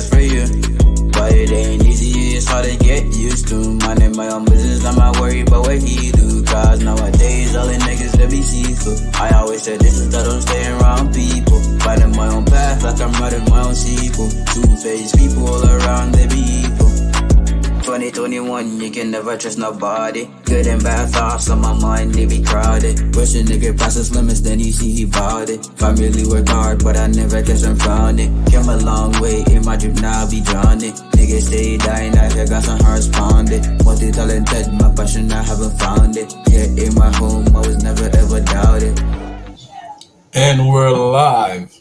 last for you. But it ain't easy, it's hard to get used to. Minding my own business, I'm not worried about what he do. Cause nowadays, all the niggas that be see-through. I always said this is that I'm staying around people. Finding my own path like I'm writing my own sequel. Two-faced people all around, they be evil. 2021, you can never trust nobody. Good and bad thoughts on my mind, they be crowded. Wish a nigga pass his limits, then he see he bought it. Family work hard, but I never guess I'm found it. Came a long way, in my dream now I be drowning. Niggas say dying, I hear got some hearts pounded. Multi-talented, my passion I haven't found it. Yeah, in my home, I was never ever doubted. And we're live.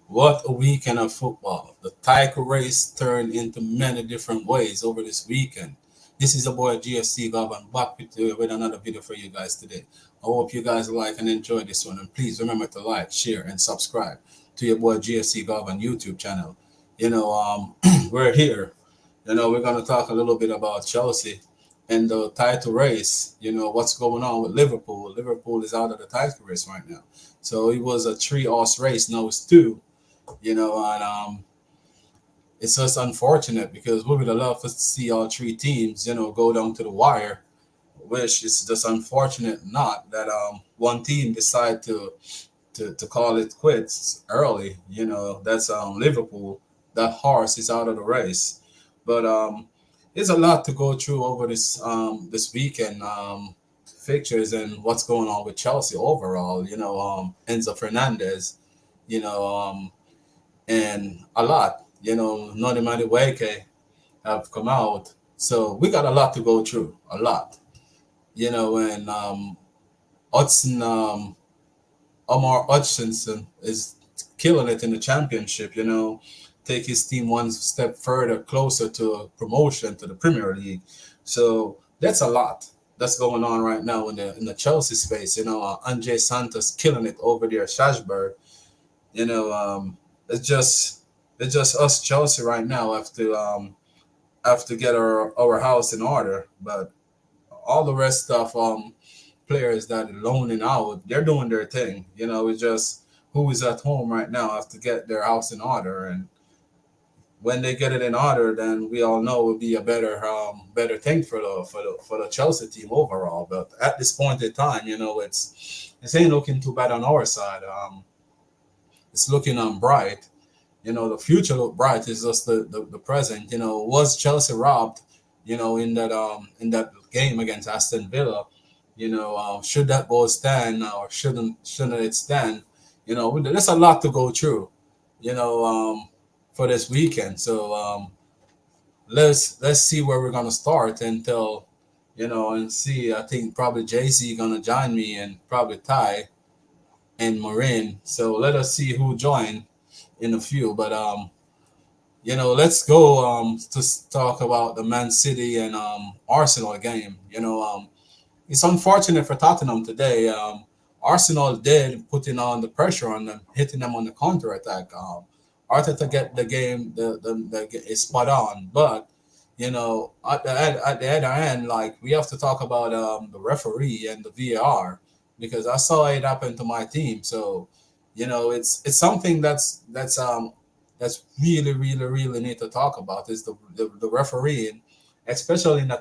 What a weekend of football. The title race turned into many different ways over this weekend. This is your boy GFC Gov and back with another video for you guys today. I hope you guys like and enjoy this one. And please remember to like, share, and subscribe to your boy GFC Gov on YouTube channel. We're here. We're going to talk a little bit about Chelsea and the title race. What's going on with Liverpool. Liverpool is out of the title race right now. So it was a 3-horse race. Now it's 2. It's just unfortunate because we would have loved to see all 3 teams, go down to the wire, which is just unfortunate not that one team decided to call it quits early. That's Liverpool. That horse is out of the race. But there's a lot to go through over this weekend fixtures and what's going on with Chelsea overall. Enzo Fernandez, and a lot. Noni Madueke have come out. So we got a lot to go through, a lot. And Omar Hutchinson is killing it in the championship, take his team one step further, closer to a promotion to the Premier League. So that's a lot that's going on right now in the Chelsea space. Andre Santos killing it over there at Strasbourg. It's just us Chelsea right now have to get our house in order. But all the rest of players that are loaning out, they're doing their thing. It's just who is at home right now have to get their house in order, and when they get it in order, then we all know it will be a better thing for the Chelsea team overall. But at this point in time, it's ain't looking too bad on our side. It's looking bright. The future look bright. It's just the present. Was Chelsea robbed? In that game against Aston Villa. Should that goal stand or shouldn't it stand? There's a lot to go through. For this weekend. So let's see where we're gonna start until and see. I think probably Jay-Z gonna join me and probably Ty and Marin. So let us see who join in a few. But let's go to talk about the Man City and Arsenal game. It's unfortunate for Tottenham today. Arsenal did putting on the pressure on them, hitting them on the counter attack. Arteta get the game is spot on, but at the other end, like we have to talk about the referee and the VAR because I saw it happen to my team. So it's something that's really really need to talk about is the refereeing, especially in the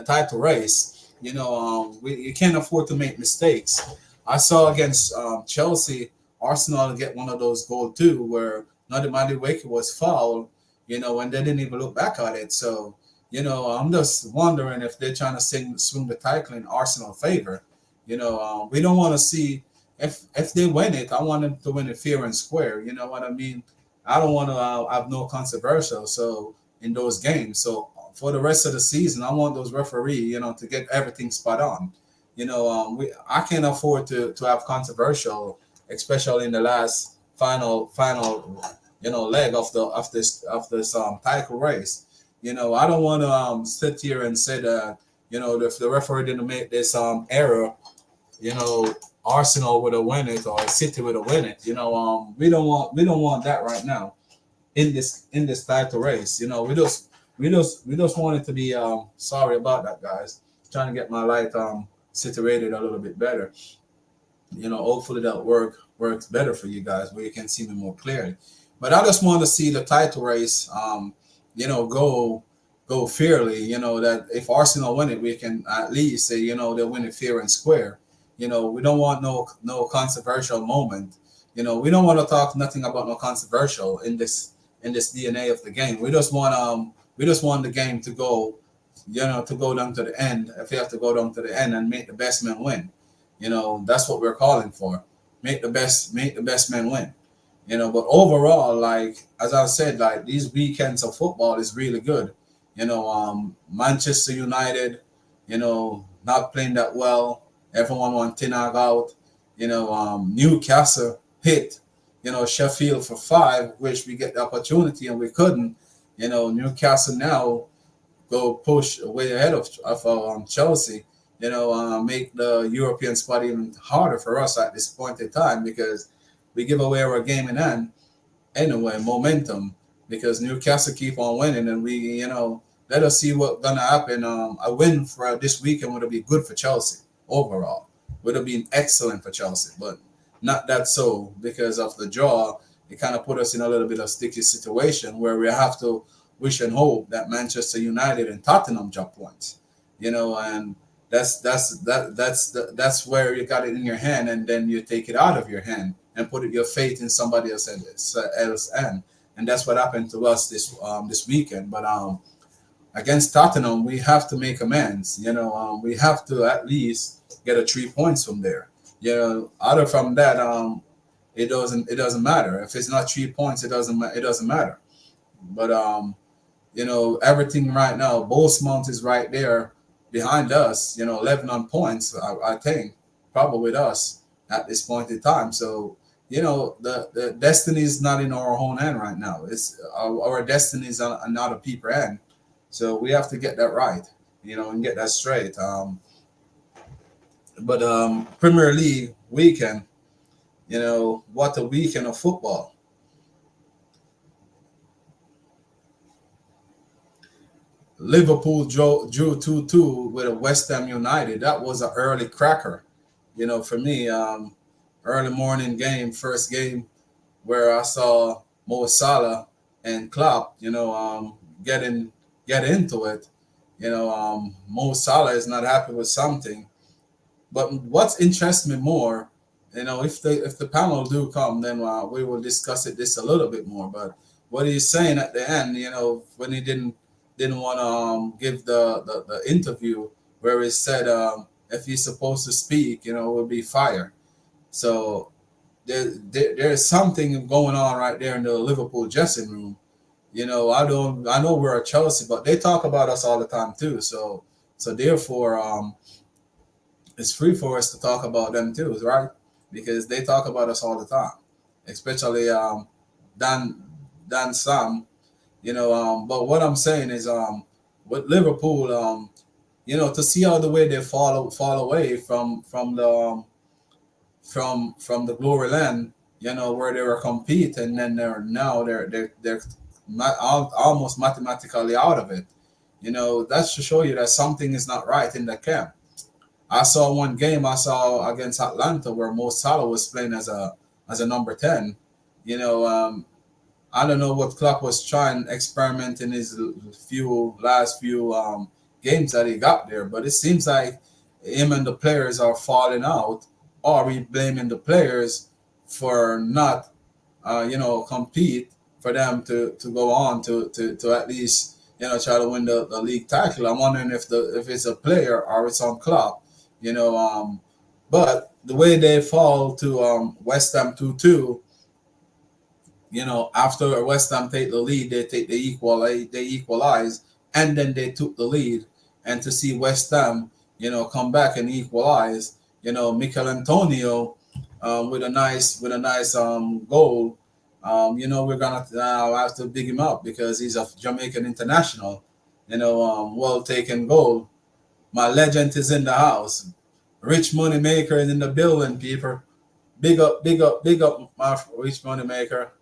title race. You can't afford to make mistakes. I saw against Chelsea. Arsenal get one of those goals too, where Noni Madueke was fouled, and they didn't even look back at it. So, I'm just wondering if they're trying to swing the title in Arsenal favor. We don't want to see if they win it. I want them to win it fair and square. You know what I mean? I don't want to have no controversial. So in those games, so for the rest of the season, I want those referee, to get everything spot on. I can't afford to have controversial, especially in the last final leg of this title race. I don't want to sit here and say that if the referee didn't make this error, Arsenal would have won it or City would have won it. We don't want that right now in this title race. We just want it to be sorry about that, guys. Trying to get my life situated a little bit better. Hopefully that works better for you guys where you can see me more clearly. But I just want to see the title race, go fairly. That if Arsenal win it, we can at least say, they'll win it fair and square. We don't want no controversial moment. We don't want to talk nothing about no controversial in this DNA of the game. We just want the game to go, to go down to the end. If you have to go down to the end and make the best man win, that's what we're calling for. Make the best man win. But overall, like as I said, like these weekends of football is really good. Manchester United, not playing that well. Everyone want Tinag out. Newcastle hit, Sheffield for 5, which we get the opportunity and we couldn't. Newcastle now go push way ahead of Chelsea. Make the European spot even harder for us at this point in time because we give away our game in hand anyway, momentum, because Newcastle keep on winning, and let us see what's gonna happen. A win for this weekend would be good for Chelsea overall. Would have been excellent for Chelsea, but not that so because of the draw. It kind of put us in a little bit of sticky situation where we have to wish and hope that Manchester United and Tottenham drop points. And that's where you got it in your hand, and then you take it out of your hand and put your faith in somebody else and that's what happened to us this weekend. But against Tottenham, we have to make amends. We have to at least get a 3 points from there. Other from that, it doesn't matter if it's not 3 points. It doesn't matter. But everything right now, Bournemouth is right there behind us. 11 on points. I think probably with us at this point in time. So the destiny is not in our own hand right now. It's our destiny is on other people's hand. So we have to get that right, and get that straight. But Premier League weekend, what a weekend of football. Liverpool drew 2-2 with a West Ham United. That was an early cracker, for me. Early morning game, first game where I saw Mo Salah and Klopp, get into it. Mo Salah is not happy with something. But what interests me more, if the panel do come, then we will discuss this a little bit more. But what he's saying at the end, when he didn't want to give the interview where he said if he's supposed to speak, it would be fire. So there's something going on right there in the Liverpool dressing room. I know we're a Chelsea, but they talk about us all the time too. So therefore, it's free for us to talk about them too, right? Because they talk about us all the time, especially Dan Sam. But what I'm saying is with Liverpool, to see how the way they fall away from the glory land, where they were competing, and they're almost mathematically out of it. That's to show you that something is not right in the camp. I saw one game against Atlanta where Mo Salah was playing as a number 10. I don't know what Klopp was trying to experiment in his last few games that he got there, but it seems like him and the players are falling out. Or we blaming the players for not, compete for them to go on to at least try to win the league title. I'm wondering if it's a player or it's on Klopp. But the way they fall to West Ham 2-2. After West Ham take the lead, they equalize, and then they took the lead. And to see West Ham, come back and equalize, Mikel Antonio with a nice goal. We're gonna have to big him up because he's a Jamaican international. Well taken goal. My legend is in the house. Rich money maker is in the building, people. Big up, my rich money maker.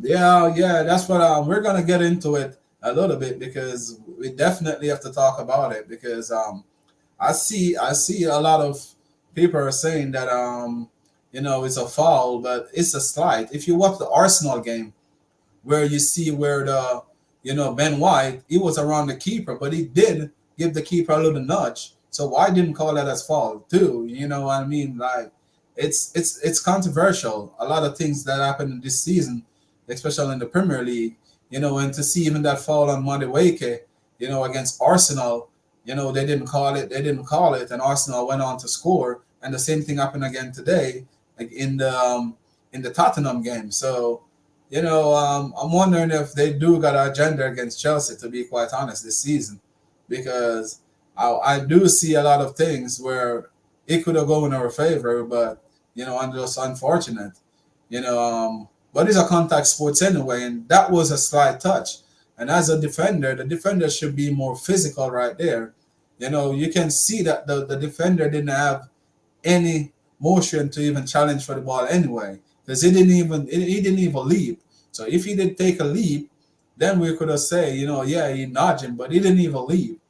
Yeah, that's what we're gonna get into it a little bit because we definitely have to talk about it because I see a lot of people are saying that it's a foul, but it's a slide. If you watch the Arsenal game, where you see where Ben White, he was around the keeper, but he did give the keeper a little nudge. So why didn't call that as foul too? You know what I mean? Like it's controversial. A lot of things that happened this season, especially in the Premier League, and to see even that foul on Madueke, against Arsenal, they didn't call it. They didn't call it, and Arsenal went on to score. And the same thing happened again today, like in the Tottenham game. So I'm wondering if they do got an agenda against Chelsea, to be quite honest, this season, because I do see a lot of things where it could have gone in our favor, but and just unfortunate, but it's a contact sports anyway, and that was a slight touch. And as a defender, the defender should be more physical right there. You can see that the defender didn't have any motion to even challenge for the ball anyway, because he didn't even leap. So if he did take a leap, then we could have said, yeah, he nudged him, but he didn't even leap.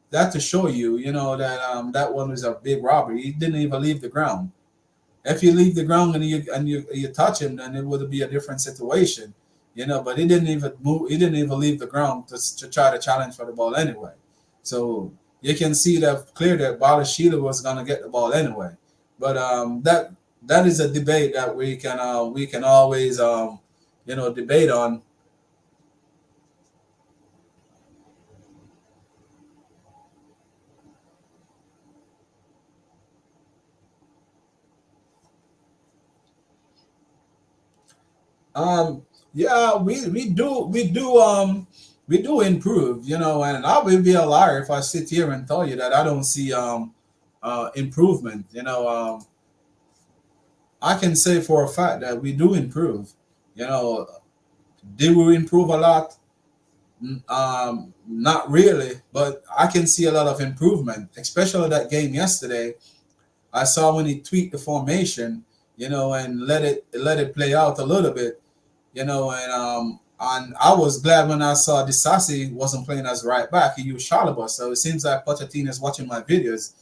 That to show you, that that one was a big robbery. He didn't even leave the ground. If you leave the ground and you touch him, then it would be a different situation, But he didn't even move. He didn't even leave the ground to try to challenge for the ball anyway. So you can see that clear that Balashila was gonna get the ball anyway. But that is a debate that we can always debate on. Yeah, we do improve, and I will be a liar if I sit here and tell you that I don't see improvement. I can say for a fact that we do improve. You know, did we improve a lot? Not really, but I can see a lot of improvement, especially that game yesterday. I saw when he tweaked the formation, and let it play out a little bit, and I was glad when I saw Disasi wasn't playing as right back. He used Shalaba, so it seems like Pochettino is watching my videos.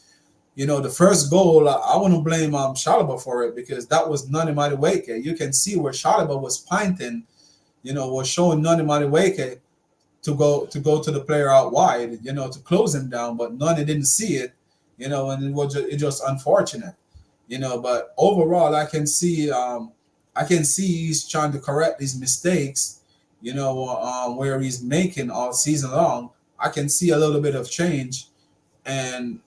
The first goal, I want to blame Shalaba for it because that was Nani Madueke. You can see where Shalaba was pointing, was showing Nani Madueke to go to the player out wide, to close him down, but Nani didn't see it, and it just unfortunate, But overall, I can see he's trying to correct these mistakes, where he's making all season long. I can see a little bit of change, and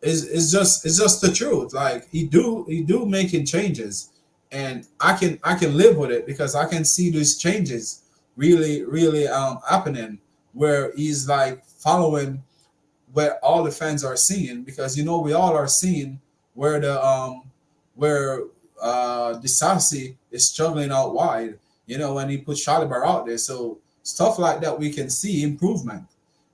it's just the truth. Like he do making changes, and I can live with it because I can see these changes really really happening where he's like following where all the fans are seeing, because we all are seeing where where Disasi is struggling out wide, when he put Shalibar out there. So stuff like that we can see improvement,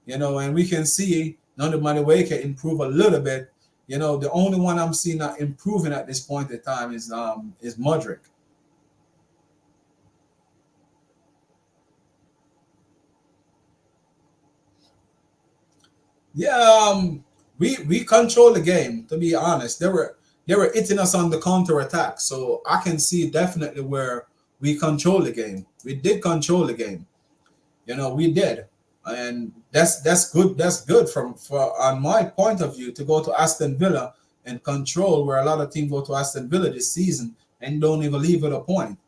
and we can see Nando Madueke improve a little bit. The only one I'm seeing not improving at this point in time is Mudrick. Yeah, we control the game. To be honest, they were hitting us on the counter attack, so I can see definitely where we control the game. We did control the game. We did, and that's good. That's good for on my point of view to go to Aston Villa and control where a lot of teams go to Aston Villa this season and don't even leave it a point.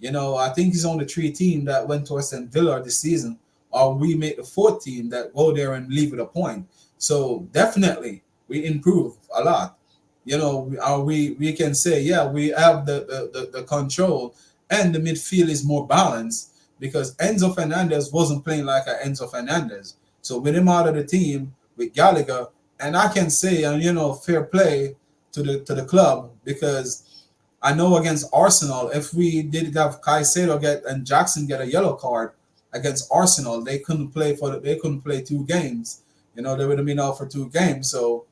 I think it's only three teams that went to Aston Villa this season, or we made the fourth team that go there and leave it a point. So definitely we improve a lot. We can say, yeah, we have the control, and the midfield is more balanced because Enzo Fernandez wasn't playing like a Enzo Fernandez. So with him out of the team with Gallagher, and I can say, fair play to the club, because I know against Arsenal, if we did have Caicedo get and Jackson get a yellow card against Arsenal, they couldn't play 2 games. They would have been out for 2 games. So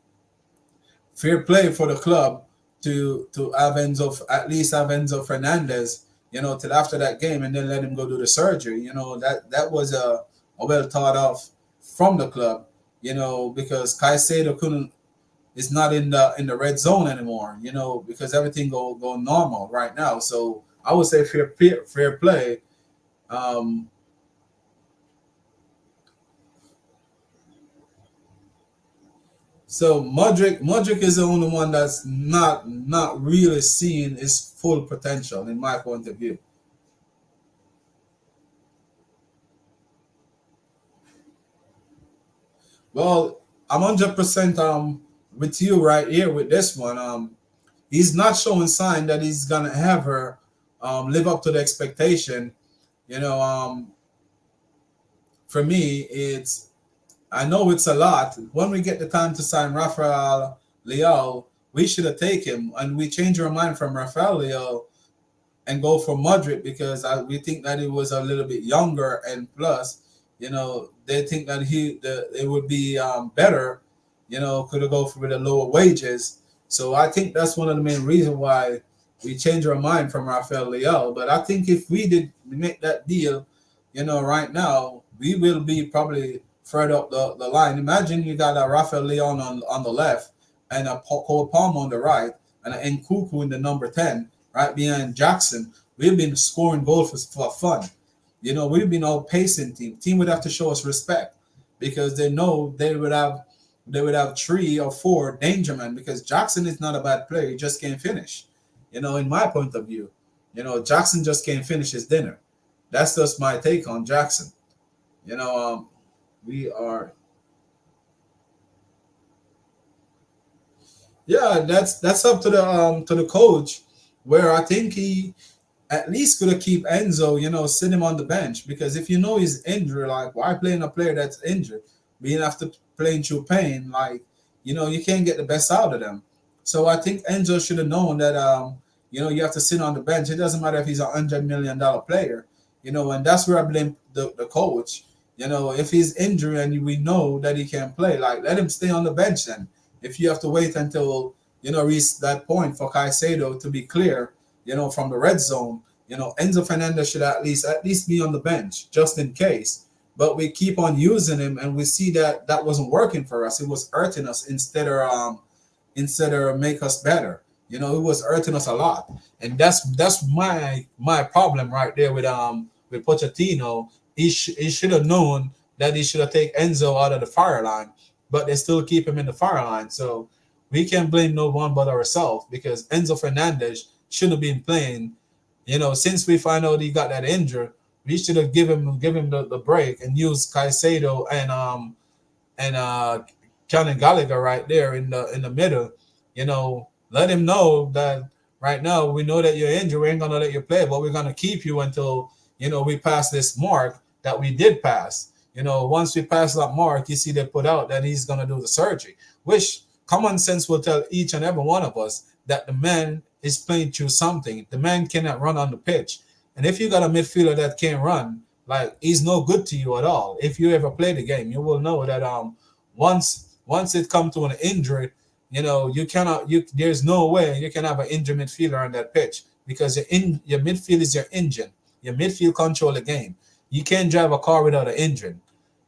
fair play for the club to have at least have Enzo Fernandez, till after that game, and then let him go do the surgery. That was a well thought of from the club, because Caicedo couldn't, it's not in the red zone anymore, you know, because everything go normal right now. So I would say fair play. Um, so Modric is the only one that's not really seeing his full potential in my point of view. Well, I'm 100% with you right here with this one. He's not showing sign that he's gonna ever live up to the expectation. You know, for me, it's I know it's a lot. When we get the time to sign Rafael Leao, we should have taken him, and we changed our mind from Rafael Leao and go for Modric because we think that he was a little bit younger, and plus, you know, they think that it would be better, you know, could have go for the lower wages. So I think that's one of the main reasons why we changed our mind from Rafael Leao. But I think if we did make that deal, you know, right now we will be probably further up the line. Imagine you got a Rafael Leao on the left and a Cole Palmer on the right and an Nkuku in the number 10 right behind Jackson. We've been scoring goals for fun. You know, we've been outpacing team. Team would have to show us respect because they know they would have 3 or 4 danger men because Jackson is not a bad player. He just can't finish. You know, in my point of view, you know, Jackson just can't finish his dinner. That's just my take on Jackson. You know, we are yeah, that's up to the coach where I think he at least could have keep Enzo, you know, sit him on the bench because if you know he's injured, like why playing a player that's injured, being after playing through pain, like you know, you can't get the best out of them. So I think Enzo should have known that you know, you have to sit on the bench. It doesn't matter if he's $100 million player, you know, and that's where I blame the coach. You know, if he's injured and we know that he can play, like let him stay on the bench then. If you have to wait until you know reach that point for Caicedo to be clear, you know, from the red zone, you know, Enzo Fernandez should at least be on the bench just in case. But we keep on using him, and we see that that wasn't working for us. It was hurting us instead of make us better. You know, it was hurting us a lot, and that's my problem right there with Pochettino. He should have known that he should have taken Enzo out of the fire line, but they still keep him in the fire line. So we can't blame no one but ourselves because Enzo Fernandez shouldn't have been playing. You know, since we find out he got that injury, we should have give him the break and use Caicedo and Conor Gallagher right there in the middle. You know, let him know that right now we know that you're injured. We ain't gonna let you play, but we're gonna keep you until you know we pass this mark that we did pass. You know, once we pass that mark, you see they put out that he's gonna do the surgery, which common sense will tell each and every one of us that the man is playing through something. The man cannot run on the pitch. And if you got a midfielder that can't run, like he's no good to you at all. If you ever play the game, you will know that once it comes to an injury, you know, you cannot you there's no way you can have an injured midfielder on that pitch because your midfield is your engine. Your midfield control the game. You can't drive a car without an engine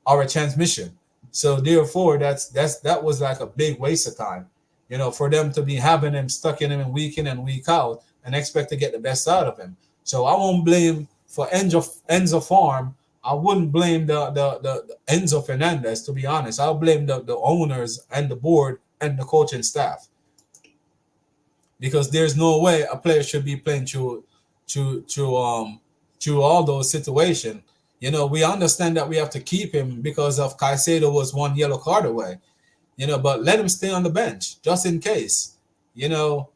or a transmission. So therefore that was like a big waste of time. You know, for them to be having him stuck in him week in and week out and expect to get the best out of him. So I won't blame for Enzo Farm. I wouldn't blame the Enzo Fernandez, to be honest. I'll blame the owners and the board and the coaching staff. Because there's no way a player should be playing through all those situations. You know, we understand that we have to keep him because of Caicedo was 1 yellow card away. You know, but let him stay on the bench just in case. You know,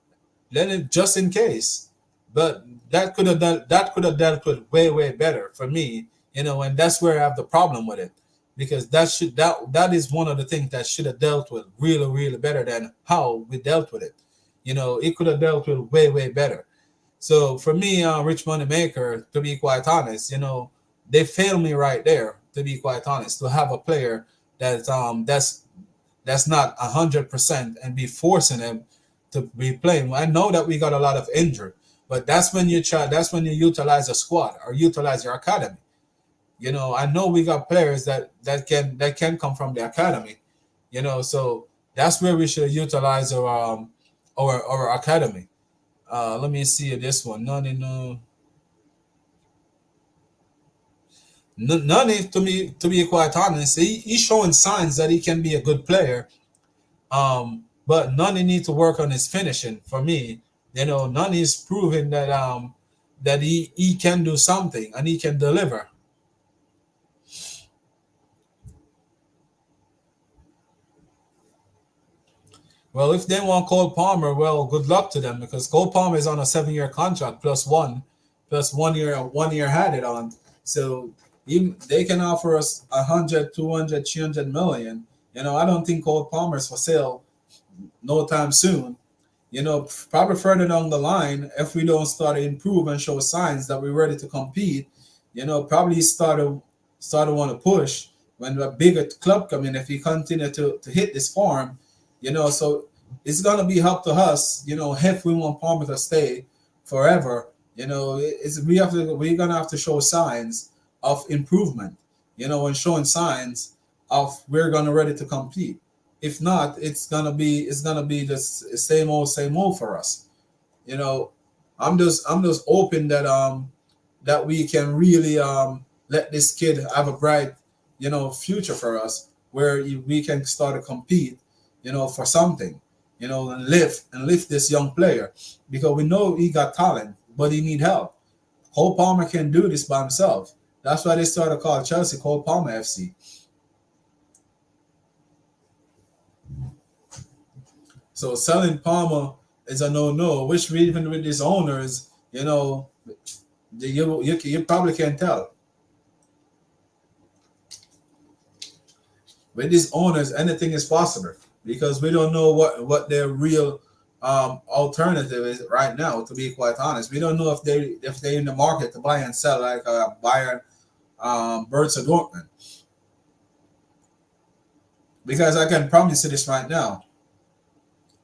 let him just in case. But that could have dealt with way better for me. You know, and that's where I have the problem with it because that is one of the things that should have dealt with really better than how we dealt with it. You know, it could have dealt with way better. So for me, Rich Money Maker, to be quite honest, you know, they failed me right there. To be quite honest, to have a player that's not 100% and be forcing him to be playing. I know that we got a lot of injury, but that's when you try. That's when you utilize a squad or utilize your academy. You know, I know we got players that can come from the academy. You know, so That's where we should utilize our academy. Let me see this one. Nani, to be quite honest, he's showing signs that he can be a good player. But Nani need to work on his finishing. For me, Nani is proving that that he can do something and he can deliver. Well, if they want Cole Palmer, well, good luck to them because Cole Palmer is on a 7 year contract plus 1 year 1 year had it on. So they can offer us 100, 200, 300 million. I don't think Cole Palmer is for sale no time soon. Probably further down the line, if we don't start to improve and show signs that we're ready to compete, probably start to want to push when a bigger club come in. If we continue to hit this form, so it's gonna be up to us, if we want Palmer to stay forever. We're gonna have to show signs of improvement, and showing signs of we're gonna ready to compete. If not, it's gonna be the same old for us. You know, I'm just hoping that we can really let this kid have a bright future for us where we can start to compete for something, and lift this young player because we know he got talent, but he need help. Cole Palmer can do this by himself. That's why they started to call Chelsea Cole Palmer FC. So selling Palmer is a no-no, which even with these owners, you probably can tell. With these owners, anything is possible because we don't know what their real alternative is right now. To be quite honest, we don't know if they're in the market to buy and sell like Bayern, Borussia Dortmund. Because I can promise you this right now,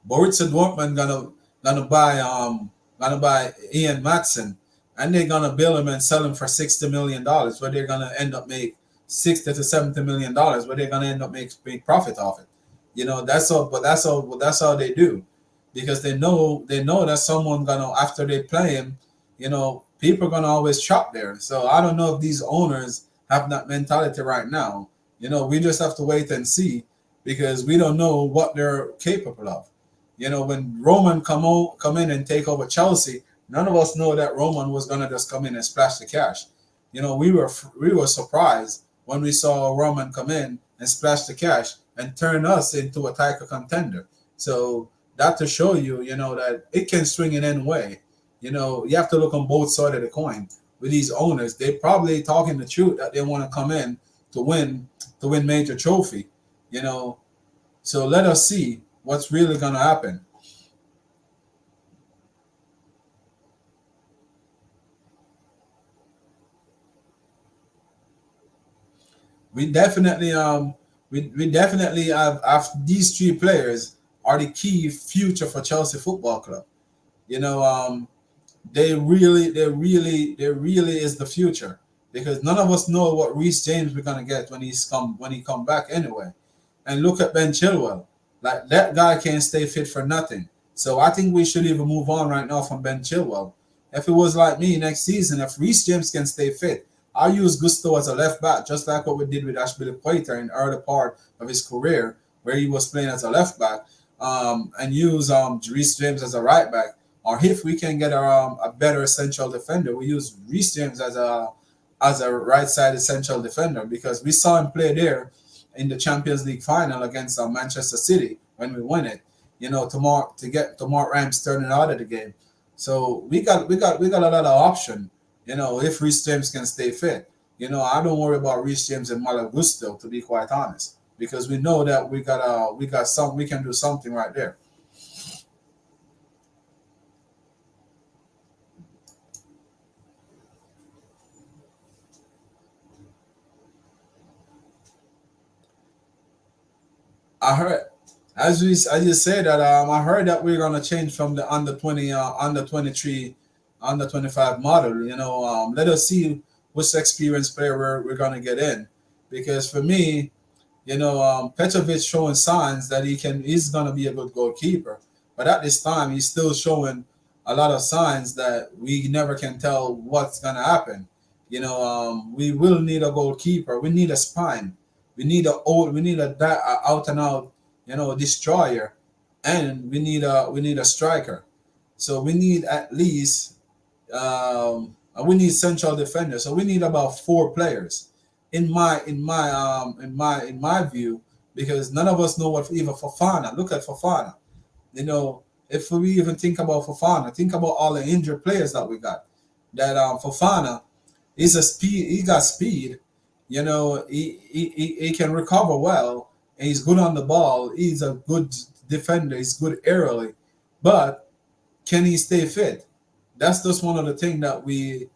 Borussia Dortmund gonna buy Ian Matson, and they're gonna bill him and sell him for $60 million, where they're gonna end up make $60 to $70 million, where they're gonna end up make profit off it. That's all. But that's all they do, because they know that someone gonna after they play him, people are gonna always shop there. So I don't know if these owners have that mentality right now. We just have to wait and see because we don't know what they're capable of. When Roman come in and take over Chelsea, none of us know that Roman was gonna just come in and splash the cash. We were surprised when we saw Roman come in and splash the cash and turn us into a title contender. So that to show you, that it can swing in any way. You have to look on both sides of the coin. With these owners, they probably talking the truth that they want to come in to win major trophy. You know, so let us see what's really gonna happen. We definitely we definitely have these three players are the key future for Chelsea Football Club. You know, they really is the future because none of us know what Reece James we're gonna get when he come back anyway. And look at Ben Chilwell, like that guy can't stay fit for nothing. So I think we should even move on right now from Ben Chilwell. If it was like me next season, if Reece James can stay fit, I'll use Gusto as a left back, just like what we did with Ashbille Quater in the early part of his career, where he was playing as a left back, and use Reece James as a right back. Or if we can get a better central defender, we use Reece James as a right side central defender because we saw him play there in the Champions League final against Manchester City when we won it. To get Rams turning out of the game. So we got a lot of option. If Reece James can stay fit, I don't worry about Reece James and Malagusto to be quite honest, because we know that we can do something right there. I heard, as you said that I heard that we're gonna change from the under 20, under 23, under 25 model. Let us see which experienced player we're gonna get in, because for me, Petrovic showing signs that he's gonna be a good goalkeeper, but at this time he's still showing a lot of signs that we never can tell what's gonna happen. We will need a goalkeeper. We need a spine. We need a out and out, destroyer, and we need a striker. So we need at least we need central defenders. So we need about four players, in my view, because none of us know what even Fofana. Look at Fofana. If we even think about Fofana, think about all the injured players that we got. That Fofana is a speed. He got speed. He can recover well, and he's good on the ball. He's a good defender. He's good aerially, but can he stay fit? That's just one of the things that we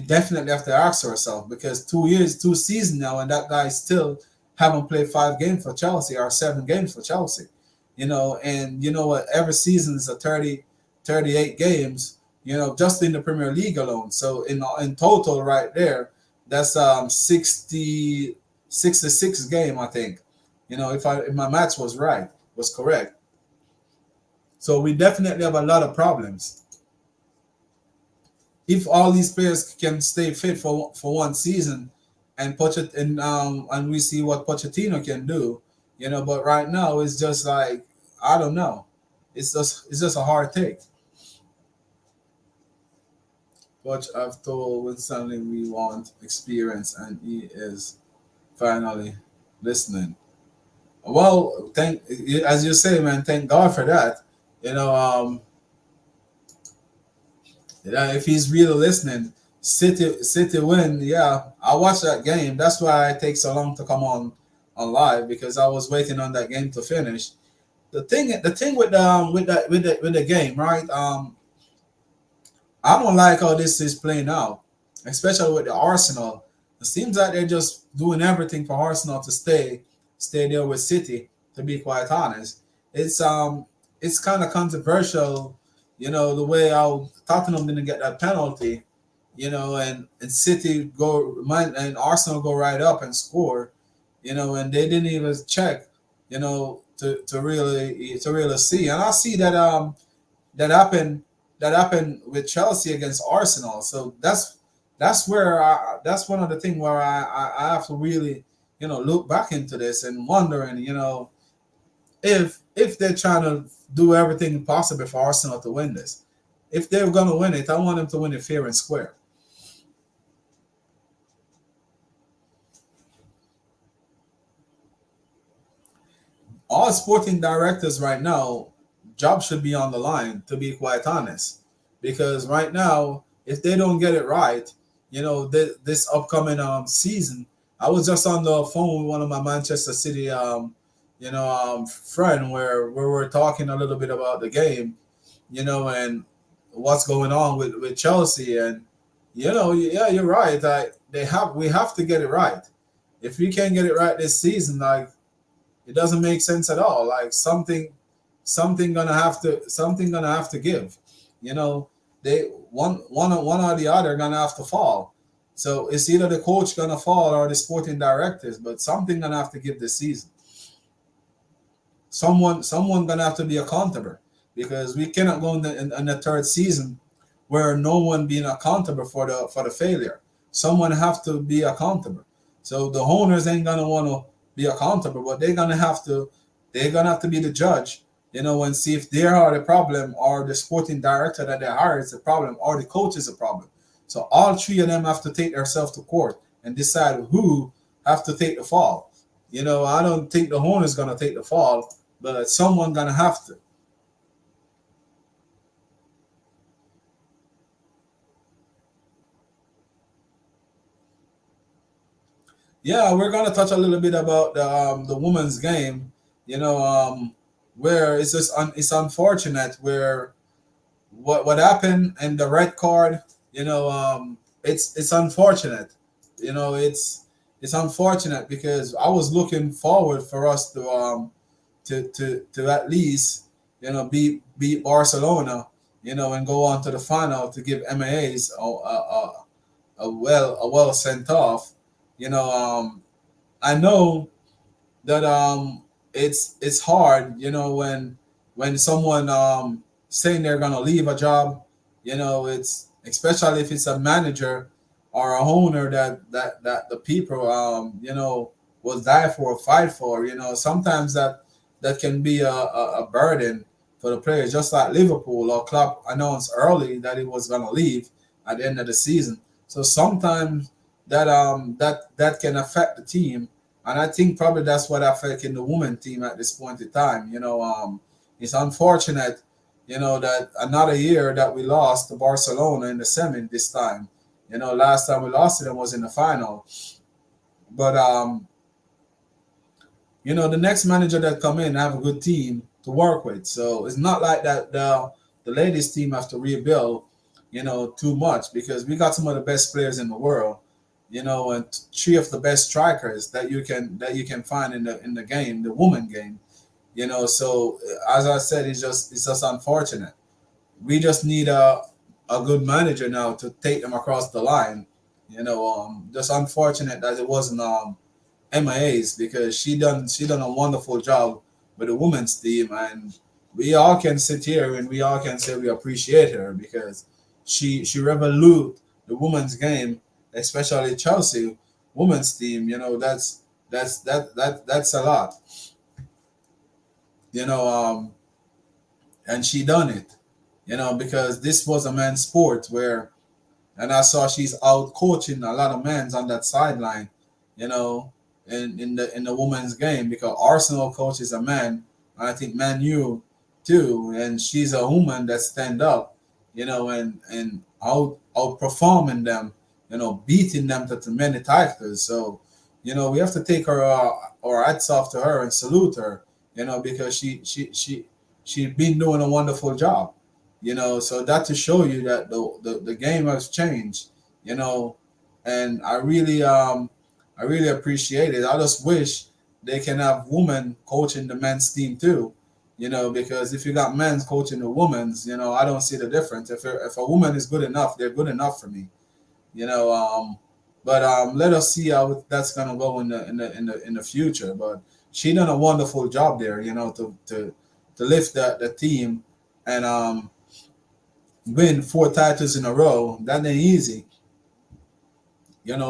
definitely have to ask ourselves, because 2 years, 2 seasons now, and that guy still haven't played 5 games for Chelsea or 7 games for Chelsea. And you know what? Every season is a 38 games. Just in the Premier League alone. So in total, right there, that's 66 game, I think. If my maths was correct. So we definitely have a lot of problems. If all these players can stay fit for 1 season, and we see what Pochettino can do, But right now it's just like, I don't know. It's just a hard take. But I've told with something we want experience, and he is finally listening. Well, as you say, man, thank God for that. You know, um, if he's really listening, City win. Yeah, I watched that game. That's why it takes so long to come on live, because I was waiting on that game to finish. The thing with the game, right? I don't like how this is playing out, especially with the Arsenal. It seems like they're just doing everything for Arsenal to stay there with City. To be quite honest, it's kind of controversial, the way how Tottenham didn't get that penalty, and City and Arsenal go right up and score, and they didn't even check, to really see. And I see that happened that happened with Chelsea against Arsenal. So that's one of the things where I have to really, look back into this and wondering, if they're trying to do everything possible for Arsenal to win this. If they're gonna win it, I want them to win it fair and square. All sporting directors right now, job should be on the line, to be quite honest, because right now, if they don't get it right, this upcoming season. I was just on the phone with one of my Manchester City friend, where we're talking a little bit about the game, and what's going on with Chelsea. And yeah, you're right. We have to get it right. If we can't get it right this season, like, it doesn't make sense at all. Like, something gonna have to give. You know, they one or the other gonna have to fall. So it's either the coach gonna fall or the sporting directors, but something gonna have to give this season. Someone gonna have to be accountable, because we cannot go in the third season where no one being accountable for the failure. Someone have to be accountable. So the owners ain't gonna want to be accountable, but they're gonna have to be the judge, and see if they are the problem, or the sporting director that they hire is the problem, or the coach is the problem. So all three of them have to take themselves to court and decide who have to take the fall. I don't think the owner is gonna take the fall, but someone gonna have to. Yeah, we're gonna touch a little bit about the women's game. Where it's unfortunate where what happened and the red card. It's unfortunate. It's unfortunate, because I was looking forward for us to at least beat Barcelona, and go on to the final to give MAAs a well sent off. You know, I know that it's hard, when someone saying they're gonna leave a job, it's especially if it's a manager or a owner that the people will die for or fight for. Sometimes that can be a burden for the players, just like Liverpool or Klopp announced early that he was gonna leave at the end of the season. So sometimes that can affect the team, and I think probably that's what affecting the women team at this point in time. It's unfortunate, that another year that we lost to Barcelona in the semi this time. Last time we lost to them was in the final. But the next manager that come in have a good team to work with. So it's not like that the ladies team have to rebuild, too much, because we got some of the best players in the world, and three of the best strikers that you can find in the game, the woman game. So as I said, it's just unfortunate. We just need a good manager now to take them across the line. Just unfortunate that it wasn't MIA's, because she done a wonderful job with the women's team, and we all can sit here and we all can say we appreciate her, because she revolutionized the women's game, especially Chelsea women's team. That's a lot. You know, and she done it. Because this was a men's sport where, and I saw she's out coaching a lot of men's on that sideline. You know, in the women's game, because Arsenal coach is a man, and I think Man U too, and she's a woman that stand up, and outperforming them, beating them to many titles. So, we have to take our hats off to her and salute her, because she been doing a wonderful job. So that to show you that the game has changed, you know, and I really appreciate it. I just wish they can have women coaching the men's team too, because if you got men's coaching the women's, I don't see the difference. If a woman is good enough, they're good enough for me, you know. But let us see how that's gonna go in the future. But she done a wonderful job there, to lift the team and win 4 titles in a row. That ain't easy.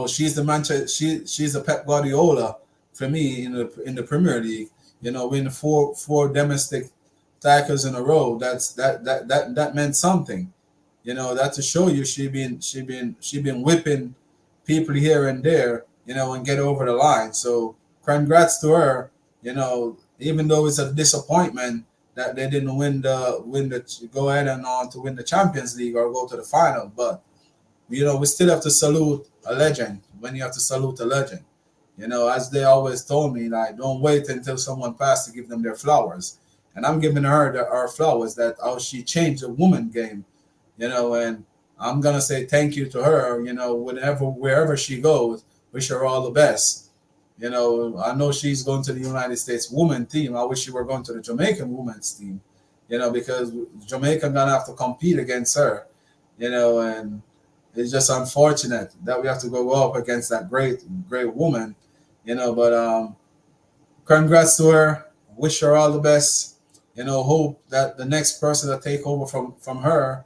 She's the Manchester. She's a Pep Guardiola for me in the Premier League. Win four domestic titles in a row. That meant something. That to show you she been whipping people here and there. And get over the line. So congrats to her. Even though it's a disappointment that they didn't win the go ahead and on to win the Champions League or go to the final, but we still have to salute a legend when you have to salute a legend. As they always told me, like, don't wait until someone passed to give them their flowers. And I'm giving her her flowers, that how she changed the woman game, and I'm gonna say thank you to her, wherever she goes, wish her all the best. I know she's going to the United States women team. I wish she were going to the Jamaican women's team, because Jamaica gonna have to compete against her, and it's just unfortunate that we have to go up against that great, great woman, But congrats to her. Wish her all the best. Hope that the next person to take over from her,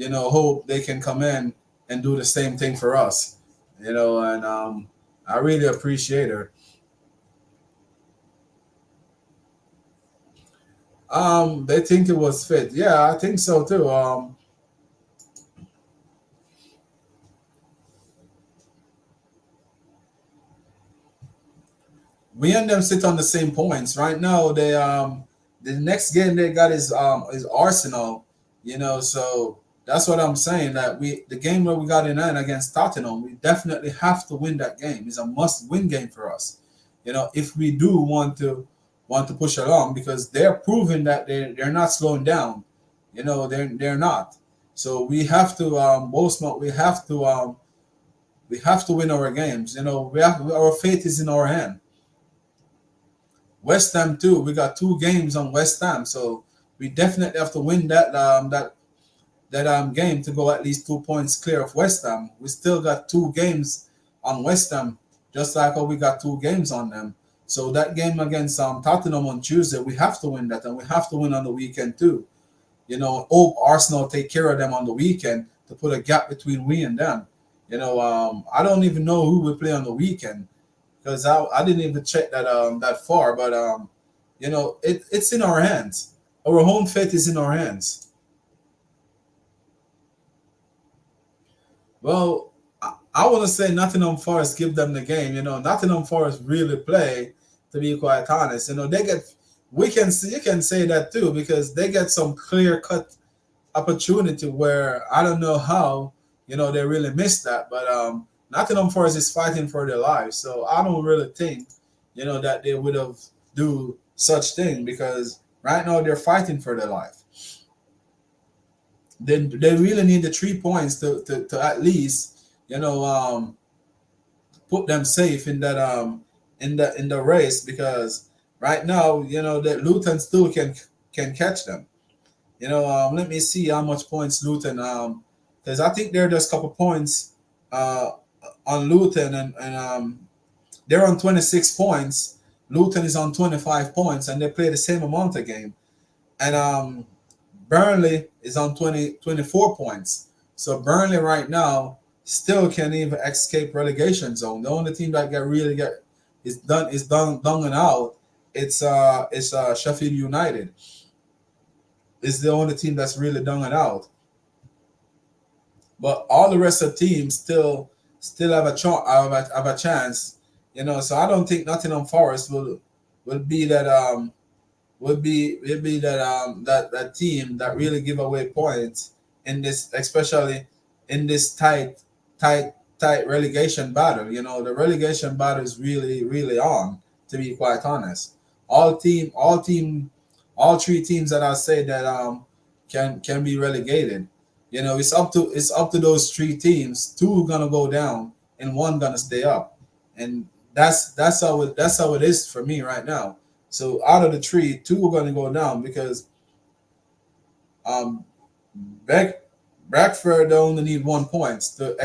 hope they can come in and do the same thing for us, And I really appreciate her. They think it was fit. Yeah, I think so too. We and them sit on the same points right now. They the next game they got is Arsenal, So that's what I'm saying. That the game where we got in hand against Tottenham, we definitely have to win that game. It's a must-win game for us, if we do want to push along, because they're proving that they're not slowing down, they're not. So we have to Bosman, we have to win our games. Our fate is in our hand. West Ham too. We got 2 games on West Ham, so we definitely have to win that game to go at least 2 points clear of West Ham. We still got 2 games on West Ham, just like how we got 2 games on them. So that game against Tottenham on Tuesday, we have to win that, and we have to win on the weekend too. Hope Arsenal take care of them on the weekend to put a gap between we and them. I don't even know who we play on the weekend because I didn't even check that far. But it's in our hands. Our home fate is in our hands. Well, I want to say Nottingham Forest give them the game. Nottingham Forest really play. To be quite honest, they get. We can see you can say that too because they get some clear cut opportunity where I don't know how they really missed that, but Nottingham Forest is fighting for their lives, so I don't really think that they would have do such thing because right now they're fighting for their life. Then they really need the 3 points to at least put them safe in that in the race because right now that Luton still can catch them. Let me see how much points Luton because I think they're just a couple points uh on Luton and they're on 26 points. Luton is on 25 points and they play the same amount of game. And Burnley is on 24 points. So Burnley right now still can't even escape relegation zone. The only team that get done and out. It's Sheffield United. Is the only team that's really done and out. But all the rest of the teams still have a chance. So I don't think Nottingham Forest will be that will be that team that really give away points in this, especially in this tight relegation battle. The relegation battle is really really on. To be quite honest, all three teams that I say that can be relegated. It's up to those three teams. Two gonna go down and one gonna stay up, and that's how it is for me right now. So out of the three, two are gonna go down because um Beck Bradford only need 1 point to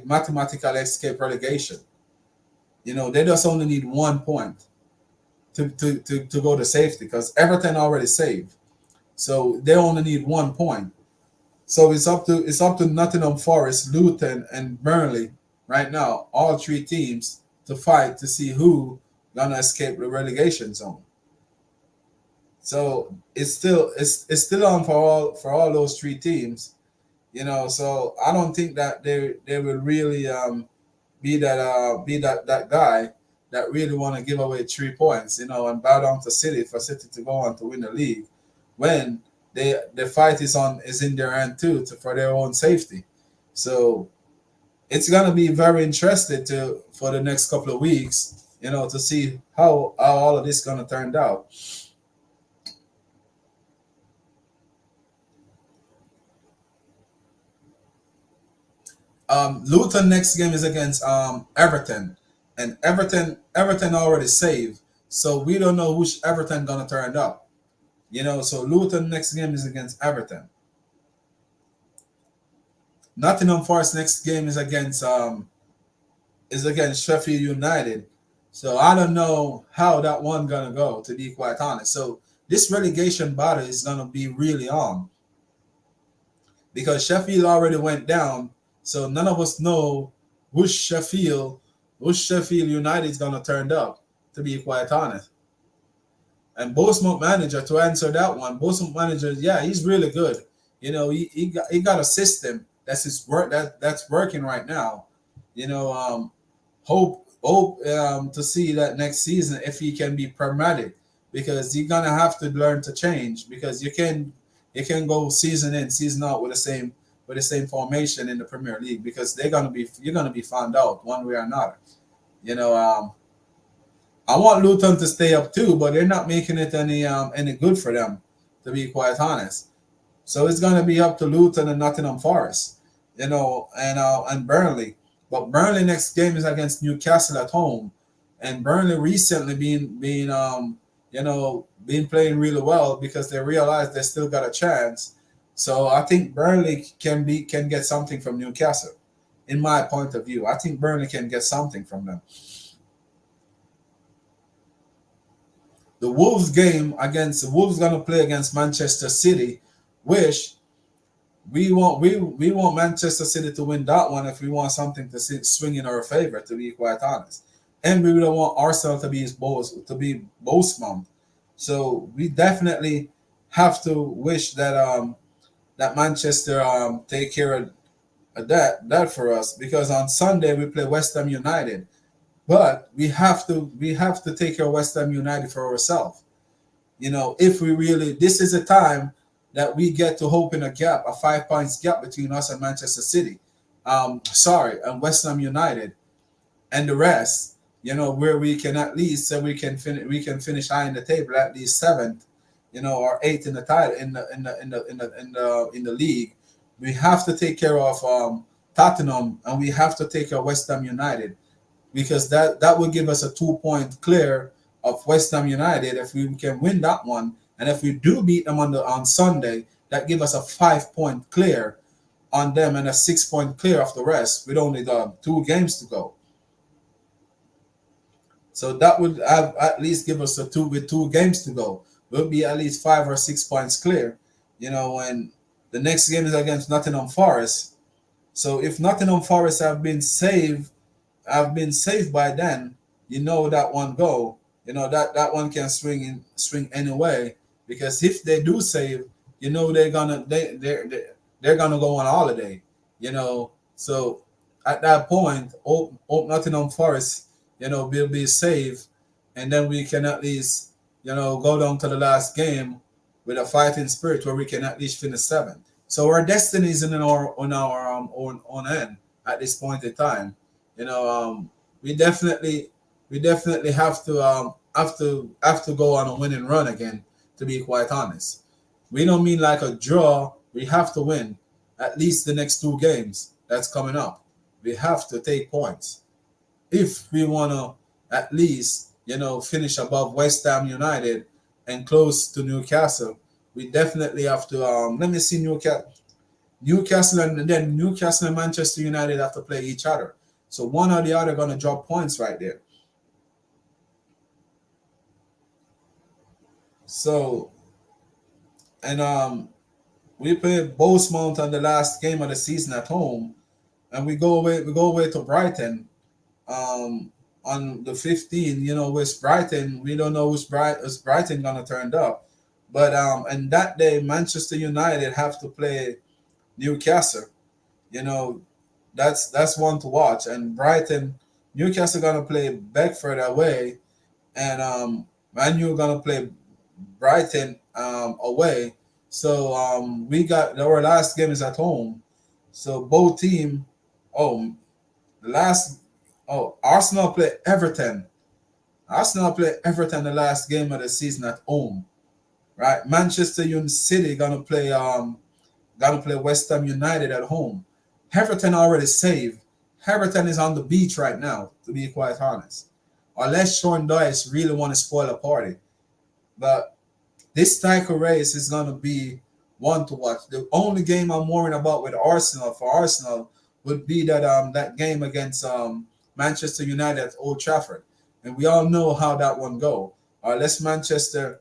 mathematically escape relegation. They just only need 1 point to go to safety because Everton already saved. So they only need 1 point. So it's up to Nottingham Forest, Luton, and Burnley right now, all three teams to fight to see who gonna escape the relegation zone. So it's still on for all those three teams. So I don't think that they will really be that guy that really want to give away 3 points, and bow down to City for City to go on to win the league when the fight is in their hand too for their own safety. So it's gonna be very interesting to for the next couple of weeks, to see how all of this gonna turn out. Luton next game is against Everton, and Everton already saved, so we don't know which Everton gonna turn up. So Luton next game is against Everton. Nottingham Forest next game is against Sheffield United. So I don't know how that one gonna go, to be quite honest. So this relegation battle is gonna be really on because Sheffield already went down. So none of us know which Sheffield United is gonna turn up, to be quite honest. And Bournemouth manager, to answer that one, Bournemouth manager, yeah, he's really good. He got a system that's his work that's working right now. Hope to see that next season if he can be pragmatic because you're gonna have to learn to change because you can go season in season out with the same formation in the Premier League because you're gonna be found out one way or another. You know, I want Luton to stay up too, but they're not making it any good for them, to be quite honest. So it's gonna be up to Luton and Nottingham Forest, and Burnley. But Burnley next game is against Newcastle at home, and Burnley recently been playing really well because they realize they still got a chance. So I think Burnley can get something from Newcastle. In my point of view, I think Burnley can get something from them. The Wolves game against the Wolves gonna play against Manchester City, which we want Manchester City to win that one if we want something to swing in our favor. To be quite honest, and we don't want Arsenal to be boastmouth. So we definitely have to wish that that Manchester take care of that for us, because on Sunday we play West Ham United, but we have to take care of West Ham United for ourselves. If we really, this is a time that we get to open a gap, a 5 points gap between us and Manchester City. And West Ham United and the rest. Where we can at least say we can finish high in the table, at least seventh, or eighth in the title in the league. We have to take care of Tottenham, and we have to take care of West Ham United, because that will give us a 2 point clear of West Ham United if we can win that one. And if we do beat them on Sunday, that give us a 5 point clear on them and a 6 point clear of the rest, with only the 2 games to go. So that would have at least give us a 2 games to go. We'll be at least 5 or 6 points clear. When the next game is against Nottingham Forest. So if Nottingham Forest have been saved by then, that one go, that one can swing anyway, because if they do save, they're gonna go on holiday, So at that point, hope Nottingham Forest, will be saved, and then we can at least, go down to the last game with a fighting spirit where we can at least finish seventh. So our destiny is in our on end at this point in time. We definitely have to go on a winning run again. To be quite honest, we don't mean like a draw. We have to win at least the next 2 games that's coming up. We have to take points if we want to at least finish above West Ham United and close to Newcastle. We definitely have to. Let me see Newcastle and Manchester United have to play each other. So one or the other going to drop points right there. So, and we played Bournemouth on the last game of the season at home, and we go away to Brighton on the 15th. With Brighton, we don't know which Brighton gonna turn up, but and that day Manchester United have to play Newcastle. You know, that's one to watch. And Newcastle gonna play Beckford away, and Man U gonna play Brighton away. So we got our last game is at home. So both team. Oh, last. Oh, Arsenal play Everton. Arsenal play Everton the last game of the season at home. Right, Manchester City gonna play West Ham United at home. Everton already saved. Everton is on the beach right now, to be quite honest. Unless Sean Dyche really want to spoil a party. But this title race is gonna be one to watch. The only game I'm worrying about with Arsenal for Arsenal would be that game against Manchester United at Old Trafford, and we all know how that one go. Unless Manchester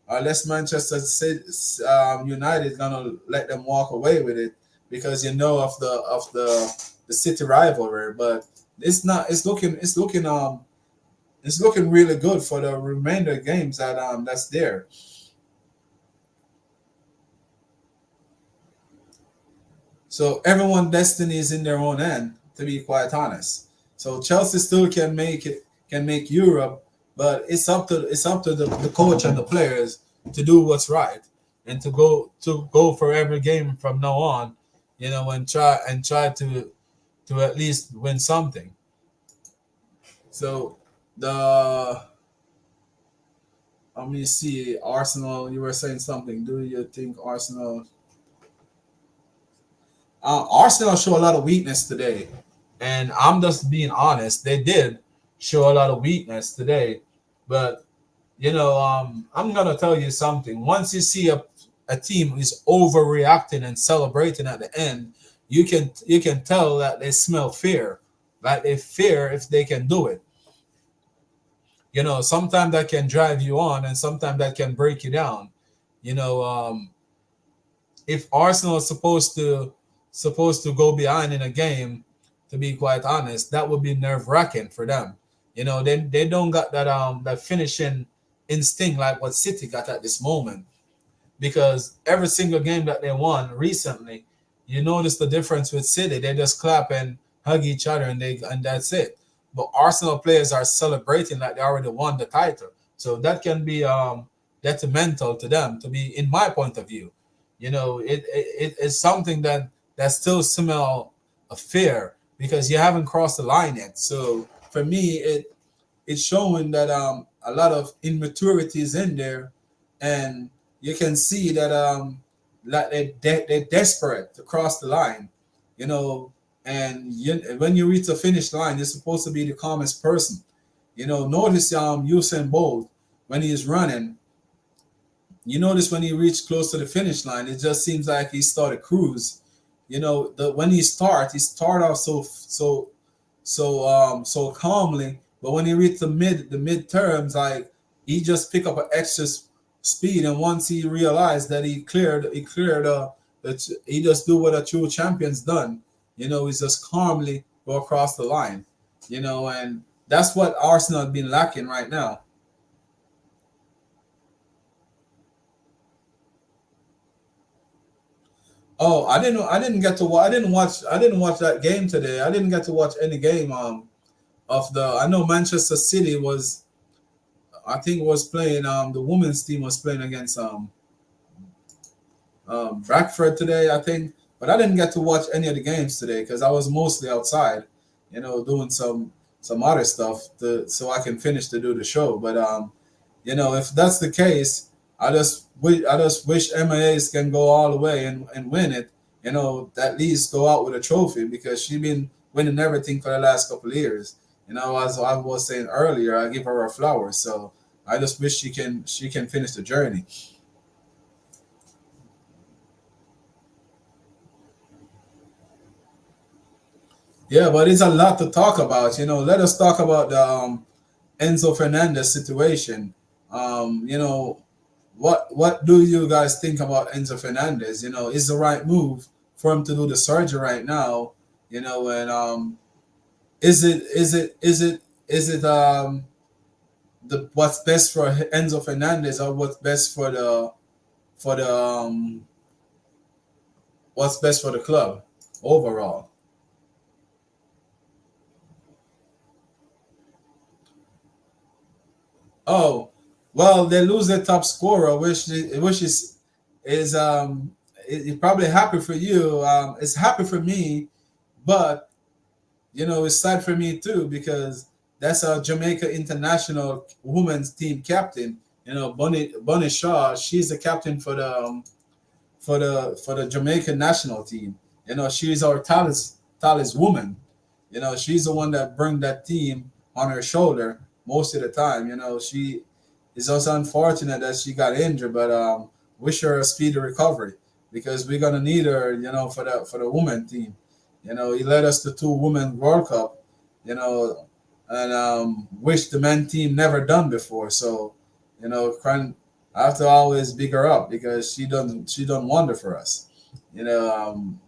United is gonna let them walk away with it, because of the city rivalry. But it's not. It's looking really good for the remainder games that's there. So everyone's destiny is in their own hand, to be quite honest. So Chelsea still can make Europe, but it's up to the coach and the players to do what's right, and to go for every game from now on, and try to at least win something. So the let me see, Arsenal. You were saying something. Do you think Arsenal show a lot of weakness today, and I'm just being honest. They did show a lot of weakness today, but I'm gonna tell you something. Once you see a team is overreacting and celebrating at the end, you can tell that they smell fear, like they fear if they can do it. Sometimes that can drive you on, and sometimes that can break you down. You know, if Arsenal is supposed to go behind in a game, to be quite honest, that would be nerve wracking for them. They don't got that finishing instinct like what City got at this moment, because every single game that they won recently, you notice the difference with City. They just clap and hug each other, and that's it. But Arsenal players are celebrating like they already won the title, so that can be detrimental to them. To be, in my point of view, it's something that still smell of fear because you haven't crossed the line yet. So for me, it's showing that a lot of immaturity is in there, and you can see that like they're desperate to cross the line, you know. And when you reach the finish line, you're supposed to be the calmest person. Notice Usain Bolt when he's running. You notice when he reached close to the finish line, it just seems like he started cruise. When he start off so calmly, but when he reached the midterms, like he just pick up an extra speed, and once he realized that he cleared that he just do what a true champion's done. He's just calmly go across the line. And that's what Arsenal have been lacking right now. Oh, I didn't watch that game today. I didn't get to watch any game. Of the I know Manchester City was, I think, was playing. The women's team was playing against Bradford today, I think. But I didn't get to watch any of the games today because I was mostly outside, doing some other stuff so I can finish to do the show. But if that's the case, I just wish MIAs can go all the way and win it. At least go out with a trophy because she's been winning everything for the last couple of years. As I was saying earlier, I give her a flower. So I just wish she can finish the journey. Yeah, but it's a lot to talk about. Let us talk about the Enzo Fernandez situation. What do you guys think about Enzo Fernandez? Is the right move for him to do the surgery right now? And is it the what's best for Enzo Fernandez, or what's best for the what's best for the club overall? Oh, well, they lose their top scorer, which is probably happy for you. It's happy for me, but it's sad for me too because that's our Jamaica international women's team captain. Bonnie Shaw. She's the captain for the Jamaican national team. She's our tallest woman. She's the one that bring that team on her shoulder most of the time. She is also unfortunate that she got injured, but wish her a speedy recovery because we're gonna need her. For the women team. He led us to two women World Cup. And wish the men team never done before. So, I have to always big her up because she done wonder for us. Kadisha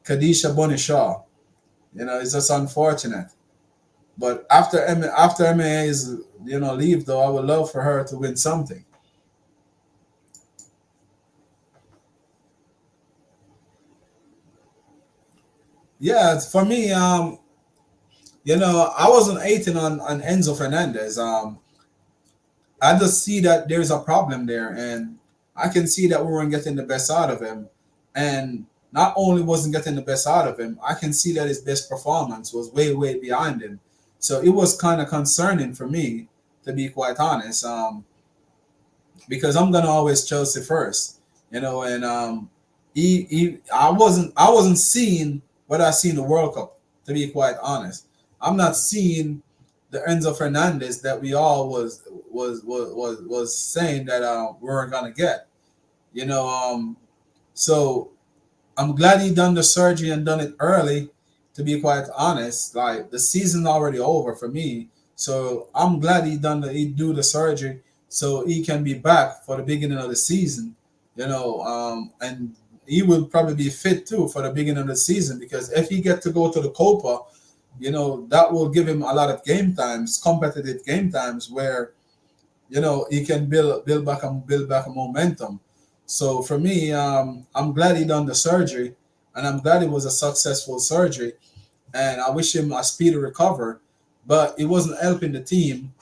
Bonishaw. It's just unfortunate. But after MAA's leave though, I would love for her to win something. Yeah, for me, I wasn't hating on Enzo Fernandez. I just see that there's a problem there, and I can see that we weren't getting the best out of him. And not only wasn't getting the best out of him, I can see that his best performance was way, way behind him. So it was kind of concerning for me, to be quite honest, because I'm gonna always Chelsea first, and I wasn't seeing what I see in the World Cup, to be quite honest. I'm not seeing the Enzo Fernandez that we all was saying that we weren't gonna get. You know, so I'm glad he done the surgery and done it early. To be quite honest, like the season already over for me. So I'm glad he do the surgery so he can be back for the beginning of the season. And he will probably be fit too for the beginning of the season, because if he get to go to the Copa, that will give him a lot of game times, competitive game times, where he can build back a momentum. So for me, I'm glad he done the surgery, and I'm glad it was a successful surgery, and I wish him a speedy recover. But it wasn't helping the team,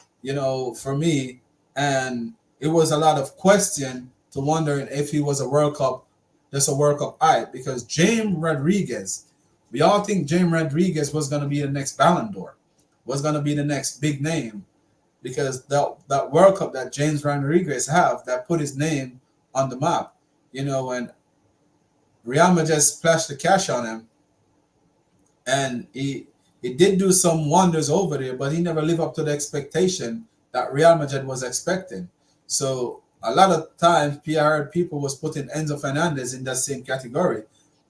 for me, and it was a lot of question to wondering if he was a World Cup, just a World Cup hype, because James Rodriguez, we all think James Rodriguez was going to be the next Ballon d'Or, was going to be the next big name, because that World Cup that James Rodriguez have, that put his name on the map, and Real Madrid splashed the cash on him, and he did do some wonders over there, but he never lived up to the expectation that Real Madrid was expecting. So a lot of times, PR people was putting Enzo Fernandez in that same category.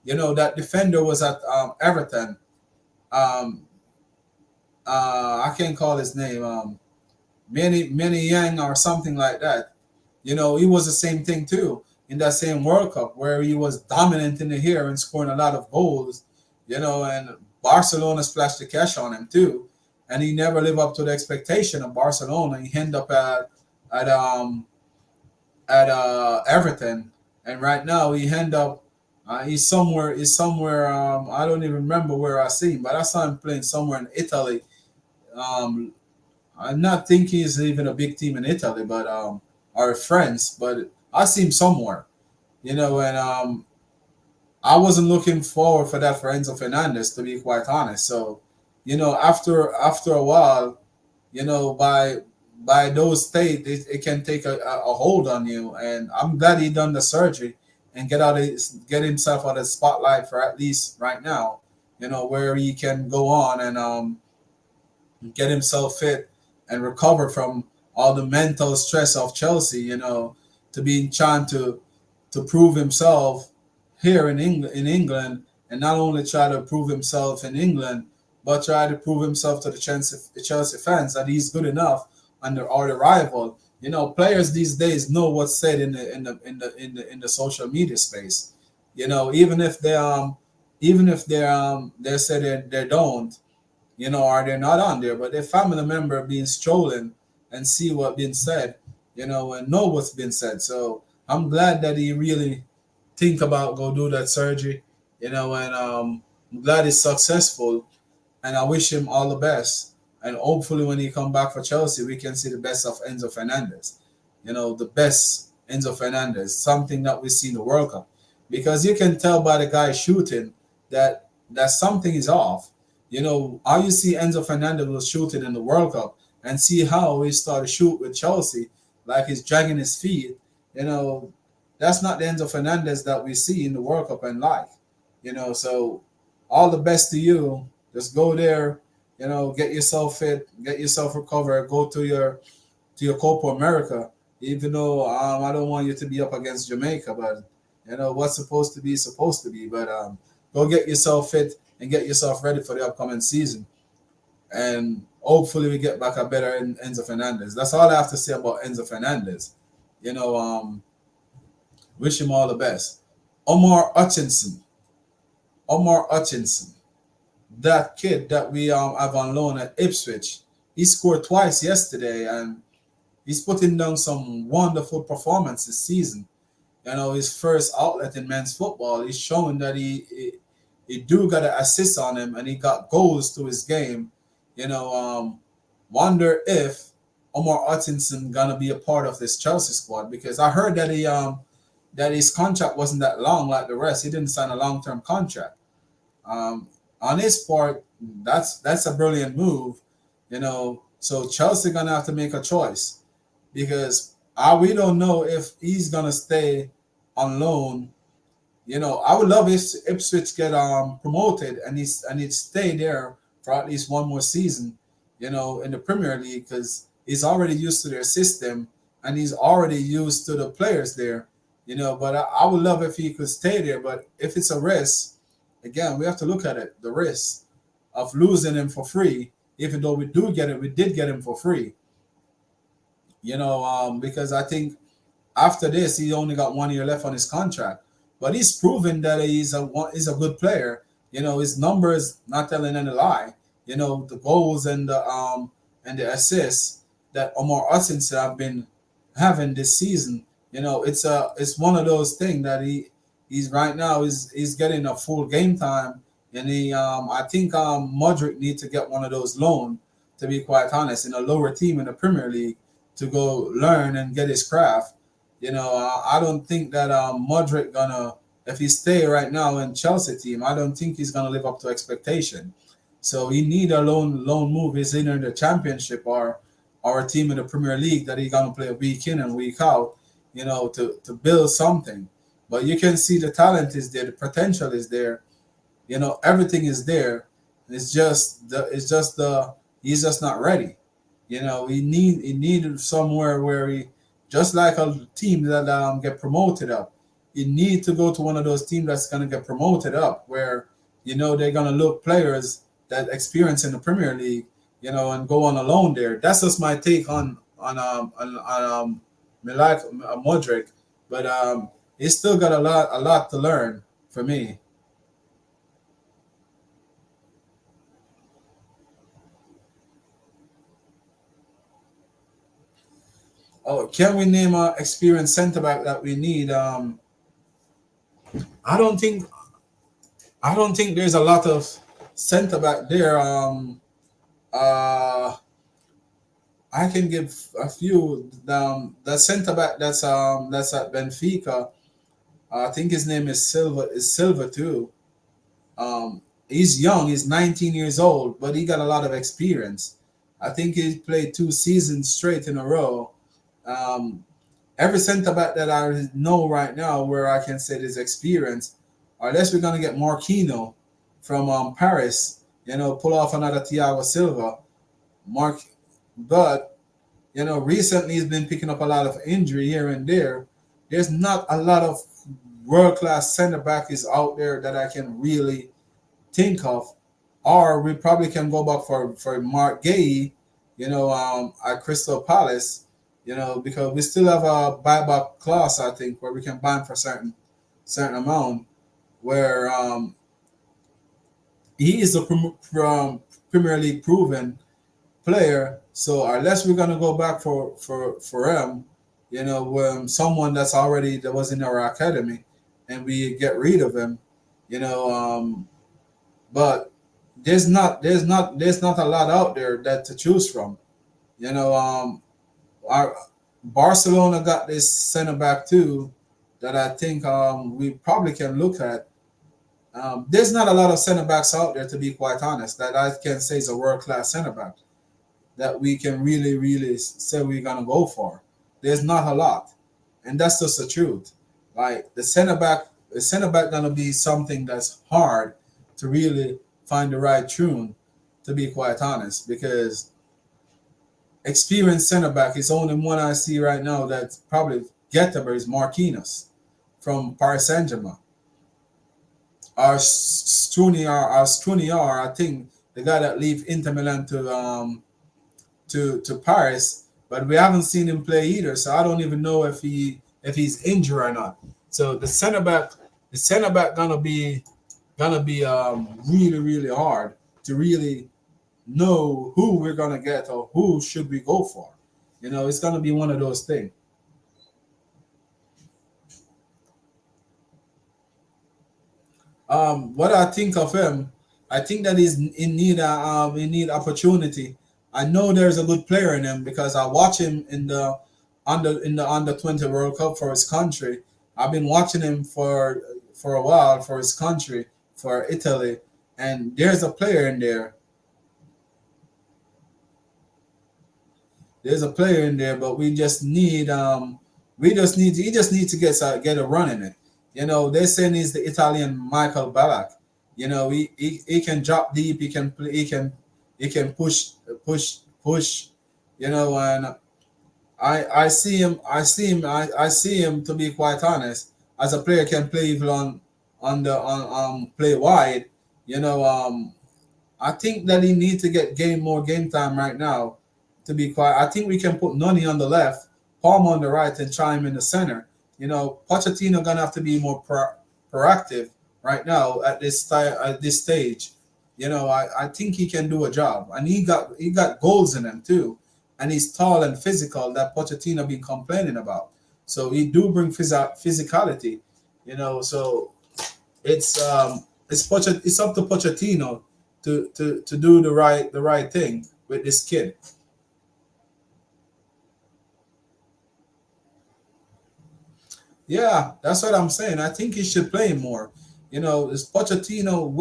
That defender was at Everton. Um, I can't call his name. Many Yang or something like that. He was the same thing too in that same World Cup, where he was dominant in the here and scoring a lot of goals. And Barcelona splashed the cash on him too, and he never lived up to the expectation of Barcelona. He ended up at um at Everton, and right now he end up he's somewhere I don't even remember where I seen, but I saw him playing somewhere in Italy. Um, I'm not thinking he's even a big team in Italy, but our friends, but I see him somewhere, and I wasn't looking forward for that for Enzo Fernandez, to be quite honest. So, after a while, by those state, it can take a hold on you. And I'm glad he done the surgery and get himself out of the spotlight for at least right now, where he can go on and get himself fit and recover from all the mental stress of Chelsea, to be trying to prove himself here in England, and not only try to prove himself in England, but try to prove himself to the Chelsea fans that he's good enough under our rival. Players these days know what's said in the social media space. Even if they say they don't, or they're not on there, but their family member being strolling and see what being said, and know what's been said. So I'm glad that he really think about go do that surgery, and I'm glad it's successful, and I wish him all the best. And hopefully, when he come back for Chelsea, we can see the best of Enzo Fernandez. The best Enzo Fernandez, something that we see in the World Cup, because you can tell by the guy shooting that something is off. How you see Enzo Fernandez was shooting in the World Cup, and see how he started shoot with Chelsea, like he's dragging his feet. That's not the Enzo Fernandez that we see in the World Cup and like. So all the best to you. Just go there, get yourself fit, get yourself recovered, go to your Copa America. Even though I don't want you to be up against Jamaica, but what's supposed to be. But go get yourself fit and get yourself ready for the upcoming season. And hopefully we get back a better Enzo Fernandez. That's all I have to say about Enzo Fernandez. You know, wish him all the best. Omar Hutchinson. Omar Hutchinson. That kid that we have on loan at Ipswich. He scored twice yesterday, and he's putting down some wonderful performance this season. His first outlet in men's football. He's showing that he do got an assist on him, and he got goals to his game. Wonder if Omar Hutchinson gonna be a part of this Chelsea squad, because I heard that that his contract wasn't that long like the rest. He didn't sign a long-term contract. On his part, that's a brilliant move. So Chelsea gonna have to make a choice, because we don't know if he's gonna stay on loan. I would love if Ipswich get promoted and he'd stay there for at least one more season, in the Premier League, because he's already used to their system and he's already used to the players there. But I would love if he could stay there. But if it's a risk, again, we have to look at it. The risk of losing him for free, even though we do get it, we did get him for free. Because I think after this he only got 1 year left on his contract. But he's proven that he's a good player. His numbers not telling any lie. The goals and the assists that Omar Hutchinson have been having this season. It's one of those things that he's right now he's getting a full game time, and I think Modric need to get one of those loan, to be quite honest, in a lower team in the Premier League to go learn and get his craft. I don't think that Modric gonna, if he stay right now in Chelsea team, I don't think he's gonna live up to expectation. So he need a loan move. He's either in the Championship or a team in the Premier League that he gonna play week in and week out. To build something. But you can see the talent is there, the potential is there. Everything is there. He's just not ready. He needed somewhere where he, just like a team that get promoted up. You need to go to one of those teams that's gonna get promoted up, where they're gonna look players that experience in the Premier League, and go on a loan there. That's just my take on Modric, but he's still got a lot to learn for me. Oh, can we name a experienced centre back that we need? I don't think I don't think there's a lot of centre back there. Uh, I can give a few. The centre back that's at Benfica. I think his name is Silva. Is Silva too? He's young. He's 19 years old, but he got a lot of experience. I think he played 2 seasons straight in a row. Um, every centre back that I know right now, where I can say there's experience, unless we're gonna get Marquinhos from Paris, pull off another Thiago Silva, Mark. But recently he's been picking up a lot of injury here and there. There's not a lot of world class centre back is out there that I can really think of. Or we probably can go back for Mark Gay, at Crystal Palace, because we still have a buyback clause, I think, where we can buy him for certain amount, where he is a Premier League proven player. So unless we're gonna go back for him, someone that was in our academy, and we get rid of him, you know. But there's not a lot out there that to choose from. Our Barcelona got this center back too that I think we probably can look at. There's not a lot of center backs out there, to be quite honest, that I can say is a world class center back that we can really, really say we're gonna go for. There's not a lot, and that's just the truth. Like the center back gonna be something that's hard to really find the right tune, to be quite honest, because experienced center back is only one I see right now that's probably gettable is Marquinhos from Paris Saint Germain. Our I think the guy that leave Inter Milan to Paris, but we haven't seen him play either. So I don't even know if he's injured or not. So the center back gonna be really really hard to really know who we're gonna get or who should we go for. It's gonna be one of those things. What I think of him, I think that he's in need opportunity. I know there's a good player in him because I watch him under 20 World Cup for his country. I've been watching him for a while for his country, for Italy, and there's a player in there. There's a player in there, but he just need to get a run in it. They're saying he's the Italian Michael Ballack. He can drop deep, he can play, he can push. And I see him, to be quite honest, as a player can play even on play wide. You know, um I think that he needs to get more game time right now. To be quiet, I think we can put Nani on the left, Palmer on the right, and try him in the center. Pochettino gonna have to be more proactive right now at this stage. I think he can do a job, and he got goals in him too, and he's tall and physical that Pochettino been complaining about. So he do bring physicality. So it's up to Pochettino to do the right thing with this kid. Yeah, that's what I'm saying. I think he should play more. This Pochettino,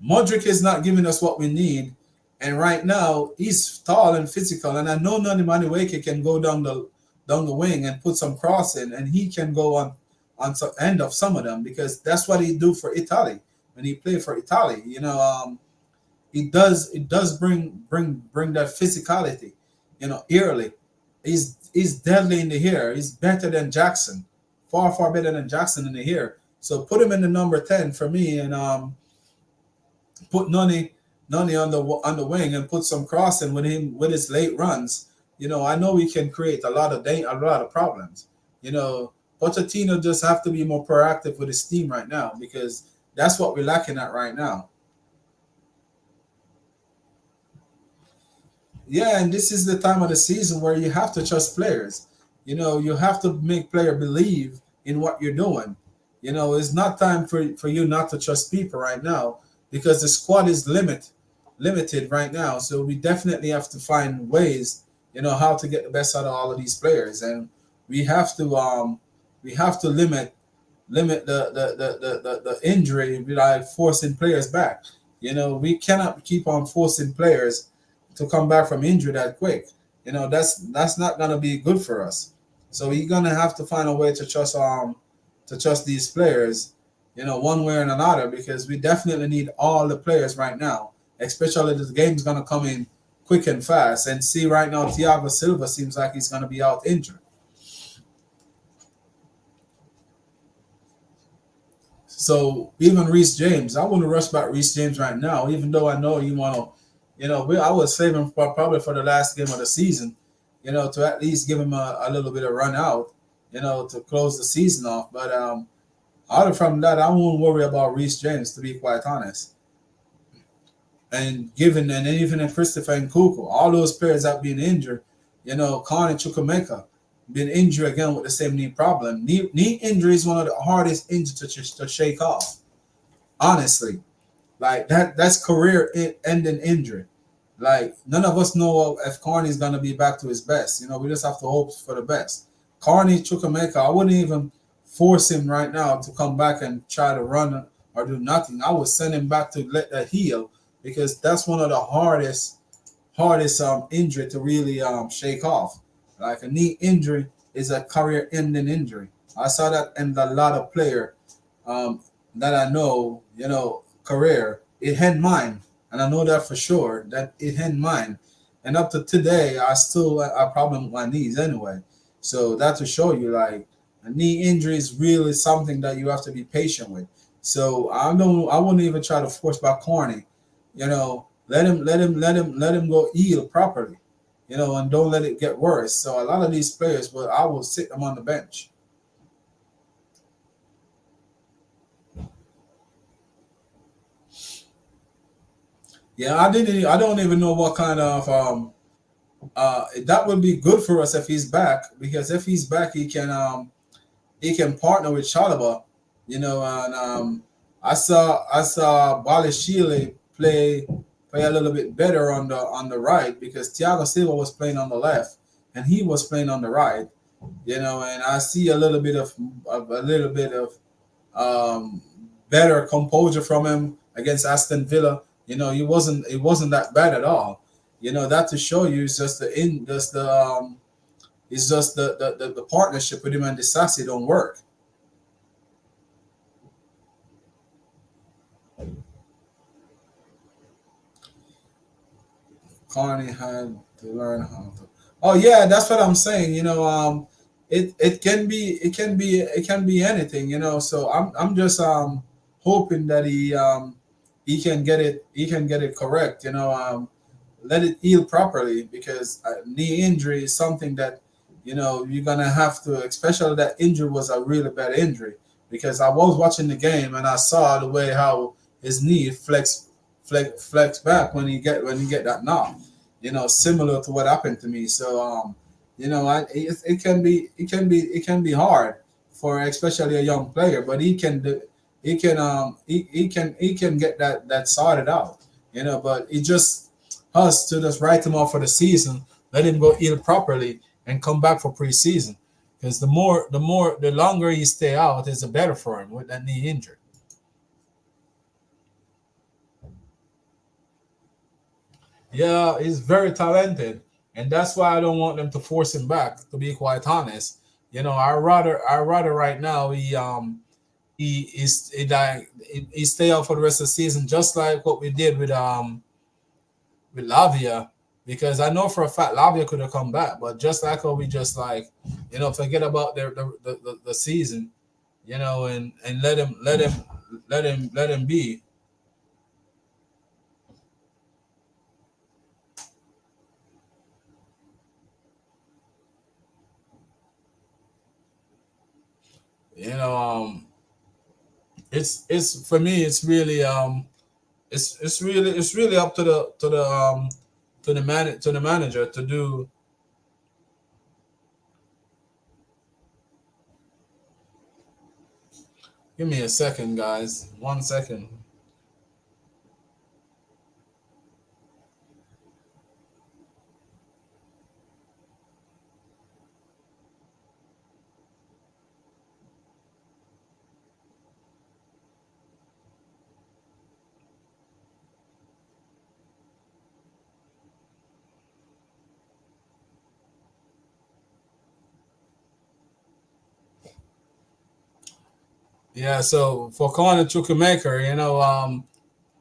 Modric is not giving us what we need, and right now he's tall and physical. And I know Nani Manueke can go down the wing and put some cross in, and he can go on some end of some of them because that's what he do for Italy when he played for Italy. It does bring that physicality. Early. He's deadly in the air. He's better than Jackson, far better than Jackson in the air. So put him in the number 10 for me, and put Nani on the wing and put some crossing with him with his late runs. I know we can create a lot of problems. Pochettino just have to be more proactive with his team right now because that's what we're lacking at right now. Yeah, and this is the time of the season where you have to trust players. You have to make player believe in what you're doing. It's not time for you not to trust people right now because the squad is limited right now. So we definitely have to find ways, how to get the best out of all of these players, and we have to limit the injury by forcing players back. We cannot keep on forcing players to come back from injury that quick. That's not gonna be good for us. So you're gonna have to find a way to trust these players, one way or another, because we definitely need all the players right now, especially the game's gonna come in quick and fast. And see right now, Thiago Silva seems like he's gonna be out injured. So even Reece James, I wouldn't rush back Reece James right now, even though I know you want to. I was saving probably for the last game of the season, to at least give him a little bit of run out, to close the season off. But out from that, I won't worry about Reece James, to be quite honest. And even in Christopher Nkunku, all those players have been injured. Carney Chukwemeka been injured again with the same knee problem. Knee injury is one of the hardest injuries to shake off. Honestly, like that's career ending injury. Like none of us know if Carney's gonna be back to his best. We just have to hope for the best. Carney Chukwemeka, I wouldn't even force him right now to come back and try to run or do nothing. I would send him back to let that heal because that's one of the hardest injury to really shake off. Like a knee injury is a career-ending injury. I saw that in a lot of player that I know, career. It had mine, and I know that for sure that it had mine. And up to today, I still have a problem with my knees anyway. So that to show you, like a knee injury is really something that you have to be patient with. So I wouldn't even try to force back Carney. Let him go heal properly. And don't let it get worse. So a lot of these players, I will sit them on the bench. Yeah, I don't even know what kind of that would be good for us if he's back because if he's back, he can partner with Chalaba, and I saw Balashile play a little bit better on the right because Thiago Silva was playing on the left and he was playing on the right, and I see a little bit of better composure from him against Aston Villa. It wasn't that bad at all. That to show you is just the partnership with him and Disasi don't work. Carney had to learn how to. Oh yeah, that's what I'm saying. It can be anything. So I'm just hoping that he can get it correct. Let it heal properly, because knee injury is something that you're gonna have to, especially that injury was a really bad injury, because I was watching the game and I saw the way how his knee flex back when he get that knock, similar to what happened to me. So it can be it can be hard for especially a young player, but he can get that sorted out, but it just us to just write him off for the season, let him go heal properly and come back for preseason, because the longer he stay out is the better for him with that knee injury. Yeah, he's very talented, and that's why I don't want them to force him back. To be quite honest, I rather right now he stay out for the rest of the season, just like what we did with Lavia, because I know for a fact Lavia could have come back, but just like how we just like forget about the season, and let him be. You know, it's for me. It's really it's really up to the manager to do. Give me a second, guys. 1 second. Yeah. So for Corner Chukwuemeka,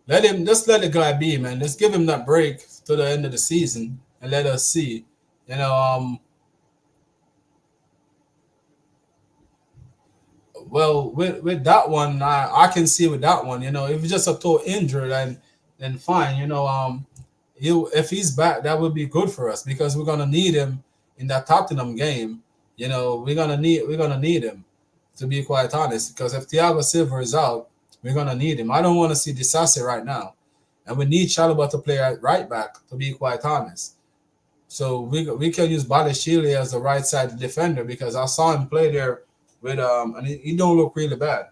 let the guy be, man. Just give him that break to the end of the season and let us see. You know, well, with that one, I can see with that one. If it's just a toe injury, then fine. If he's back, that would be good for us, because we're gonna need him in that Tottenham game. We're gonna need him, to be quite honest. Because if Thiago Silva is out, we're gonna need him. I don't want to see Disasi right now, and we need Chalobah to play at right back, to be quite honest. So we can use Balashili as the right side defender, because I saw him play there with and he don't look really bad.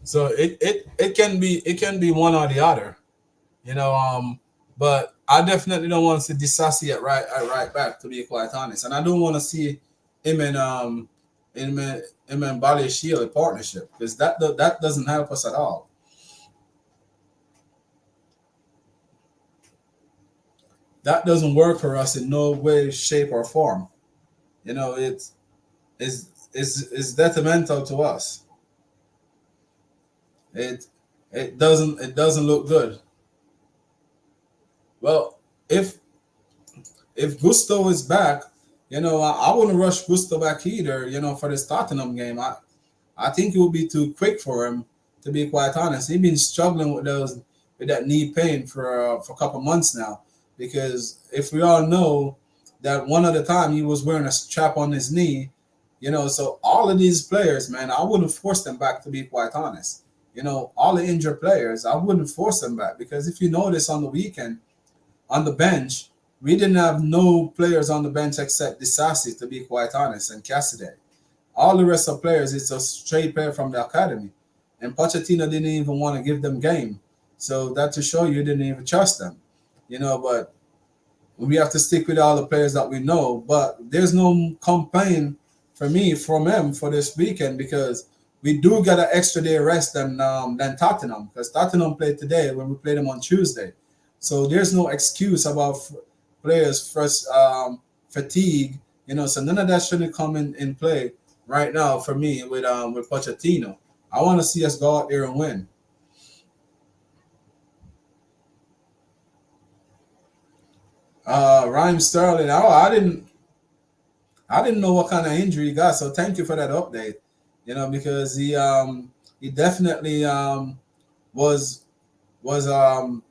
So it can be one or the other, you know. But I definitely don't want to see Disasi at right back, to be quite honest, and I don't want to see him and him and Bali Shield partnership, because that doesn't help us at all. That doesn't work for us in no way, shape, or form. It's detrimental to us. It it doesn't look good. Well, if Gusto is back, I wouldn't rush Gusto back either. For this Tottenham game, I think it would be too quick for him. To be quite honest, he's been struggling with that knee pain for a couple months now. Because if we all know that one of the time he was wearing a strap on his knee, so all of these players, man, I wouldn't force them back. To be quite honest, all the injured players, I wouldn't force them back, because if you notice on the weekend on the bench, we didn't have no players on the bench except Disasi, to be quite honest, and Cassidy. All the rest of players is a straight player from the academy, and Pochettino didn't even want to give them game. So that to show you didn't even trust them, But we have to stick with all the players that we know. But there's no complaint for me from him for this weekend, because we do get an extra day rest than Tottenham, because Tottenham played today when we played them on Tuesday. So there's no excuse about players first fatigue. So none of that shouldn't come in play right now for me with Pochettino. I want to see us go out there and win. Ryan Sterling. Oh, I didn't know what kind of injury he got. So thank you for that update. Because he definitely was was um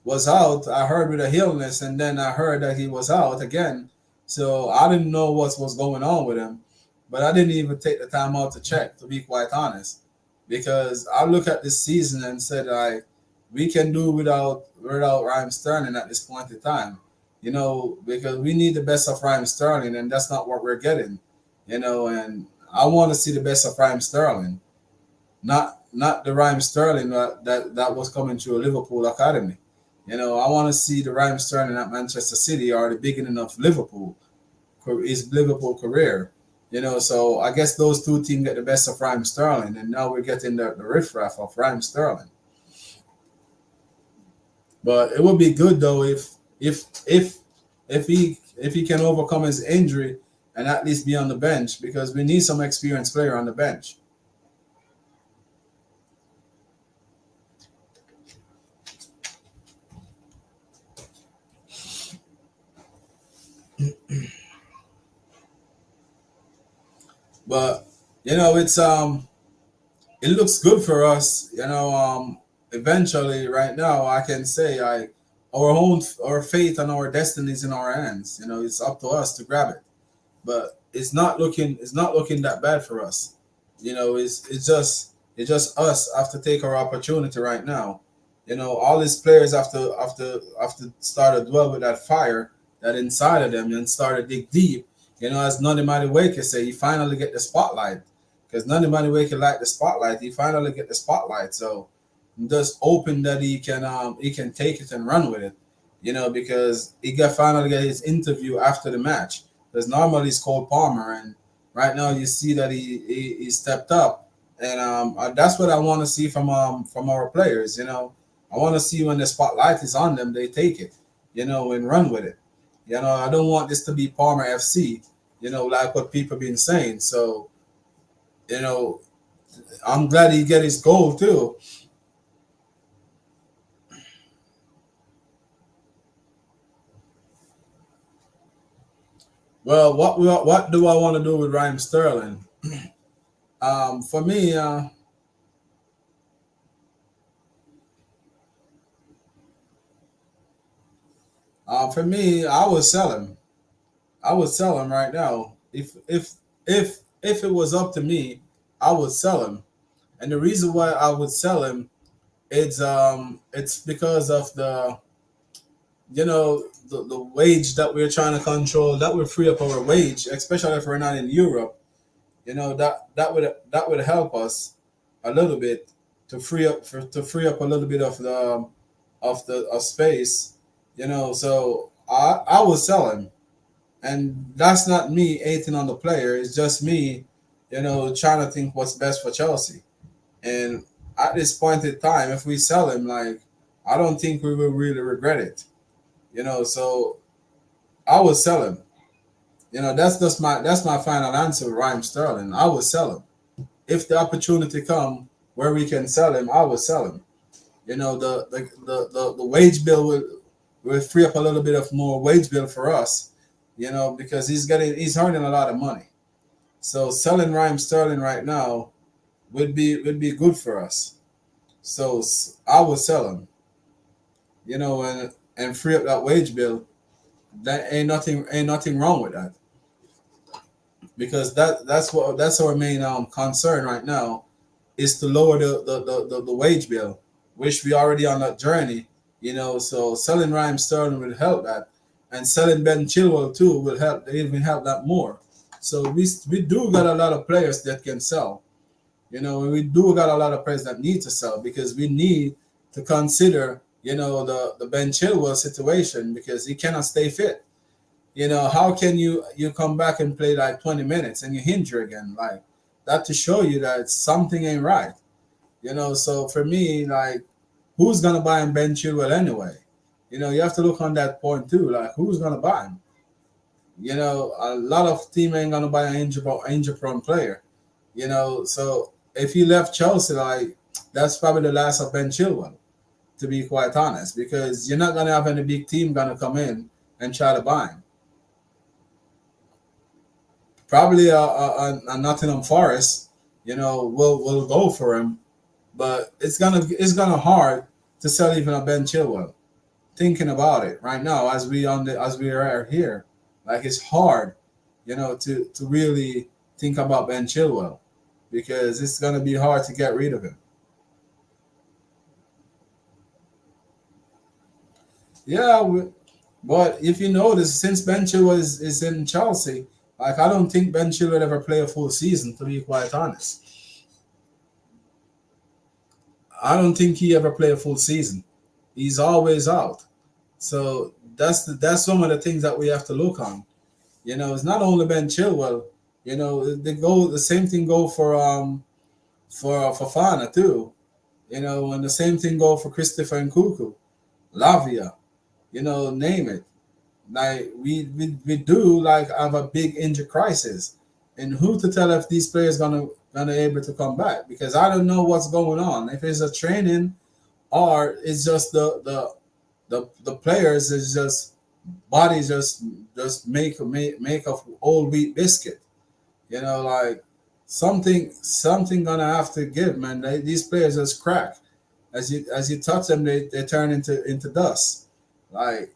was out. I heard with a illness, and then I heard that he was out again. So I didn't know what was going on with him, but I didn't even take the time out to check. To be quite honest, because I look at this season and said, like, we can do without Ryan Sterling at this point in time. Because we need the best of Ryan Sterling, and that's not what we're getting. And I want to see the best of Ryan Sterling, not the Raheem Sterling that was coming through Liverpool academy. I want to see the Raheem Sterling at Manchester City or the beginning of his Liverpool career. So I guess those two teams get the best of Raheem Sterling, and now we're getting the riffraff of Raheem Sterling. But it would be good though if he can overcome his injury and at least be on the bench, because we need some experienced player on the bench. But it looks good for us. Eventually, right now, I can say our fate and our destiny is in our hands. It's up to us to grab it. But it's not looking that bad for us. It's just us have to take our opportunity right now. All these players have to start to dwell with that fire that inside of them and start to dig deep. As Nani Madueke say, he finally get the spotlight. Because Nani Madueke like the spotlight, he finally get the spotlight. So just open that he can take it and run with it. Because he got finally get his interview after the match. Because normally it's Cole Palmer, and right now you see that he stepped up, and that's what I want to see from our players. I want to see when the spotlight is on them, they take it, and run with it. I don't want this to be Palmer FC, like what people been saying. So, I'm glad he get his goal too. Well, what do I want to do with Raheem Sterling? For me, I would sell him. I would sell him right now. If it was up to me, I would sell him. And the reason why I would sell him, it's because of the wage that we're trying to control. That would free up our wage, especially if we're not in Europe. That would help us a little bit to free up a little bit of space. So I would sell him, and that's not me hating on the player. It's just me, trying to think what's best for Chelsea. And at this point in time, if we sell him, like, I don't think we will really regret it. So I would sell him. That's my final answer with Raheem Sterling. I would sell him. If the opportunity come where we can sell him, I would sell him. The wage bill will free up a little bit of more wage bill for us, because he's earning a lot of money. So selling Raheem Sterling right now would be good for us. So I would sell him, and free up that wage bill. That ain't nothing wrong with that, because that's our main concern right now, is to lower the wage bill, which we already on that journey. So selling Raheem Sterling will help that, and selling Ben Chilwell too will help. They even help that more. So we do got a lot of players that can sell. We do got a lot of players that need to sell, because we need to consider, the Ben Chilwell situation, because he cannot stay fit. How can you come back and play like 20 minutes and you injure again? Like, that to show you that something ain't right. So for me, like, who's gonna buy him Ben Chilwell anyway? You have to look on that point too. Like, who's gonna buy him? A lot of team ain't gonna buy an injury prone player. So if he left Chelsea, like, that's probably the last of Ben Chilwell, to be quite honest, because you're not gonna have any big team gonna come in and try to buy him. Probably a Nottingham Forest, will go for him, but it's gonna hard to sell even a Ben Chilwell. Thinking about it right now, as we are here, like it's hard, to really think about Ben Chilwell because it's gonna be hard to get rid of him. Yeah, but if you notice, since Ben Chilwell is in Chelsea, like I don't think Ben Chilwell ever play a full season. To be quite honest, I don't think he ever play a full season. He's always out. So that's some of the things that we have to look on. It's not only Ben Chilwell. The same thing go for Fafana too. And the same thing go for Christopher Nkuku, Lavia. Name it. Like we do like have a big injury crisis, and who to tell if these players gonna able to come back? Because I don't know what's going on. If it's a training or it's just the players is just bodies just make of old wheat biscuit. Like something gonna have to give, man. These players just crack. As you touch them, they turn into dust. Like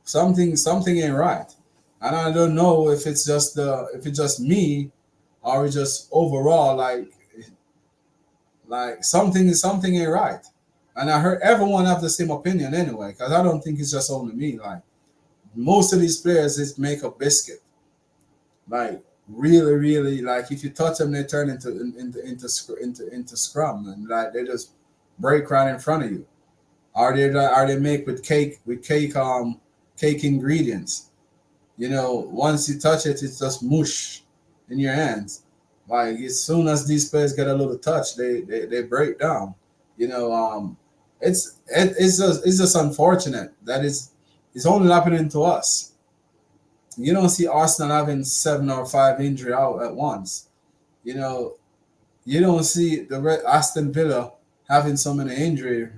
something ain't right, and I don't know if it's just me or it's just overall like something ain't right. And I heard everyone have the same opinion anyway, because I don't think it's just only me. Like most of these players is make a biscuit. Like really, really, like if you touch them, they turn into scrum, and like they just break right in front of you. Are they make with cake ingredients? Once you touch it, it's just mush in your hands. Like as soon as these players get a little touch, they break down. You know, it's just unfortunate that it's only happening to us. You don't see Arsenal having 7 or 5 injury out at once. You know, you don't see the Aston Villa having so many injury.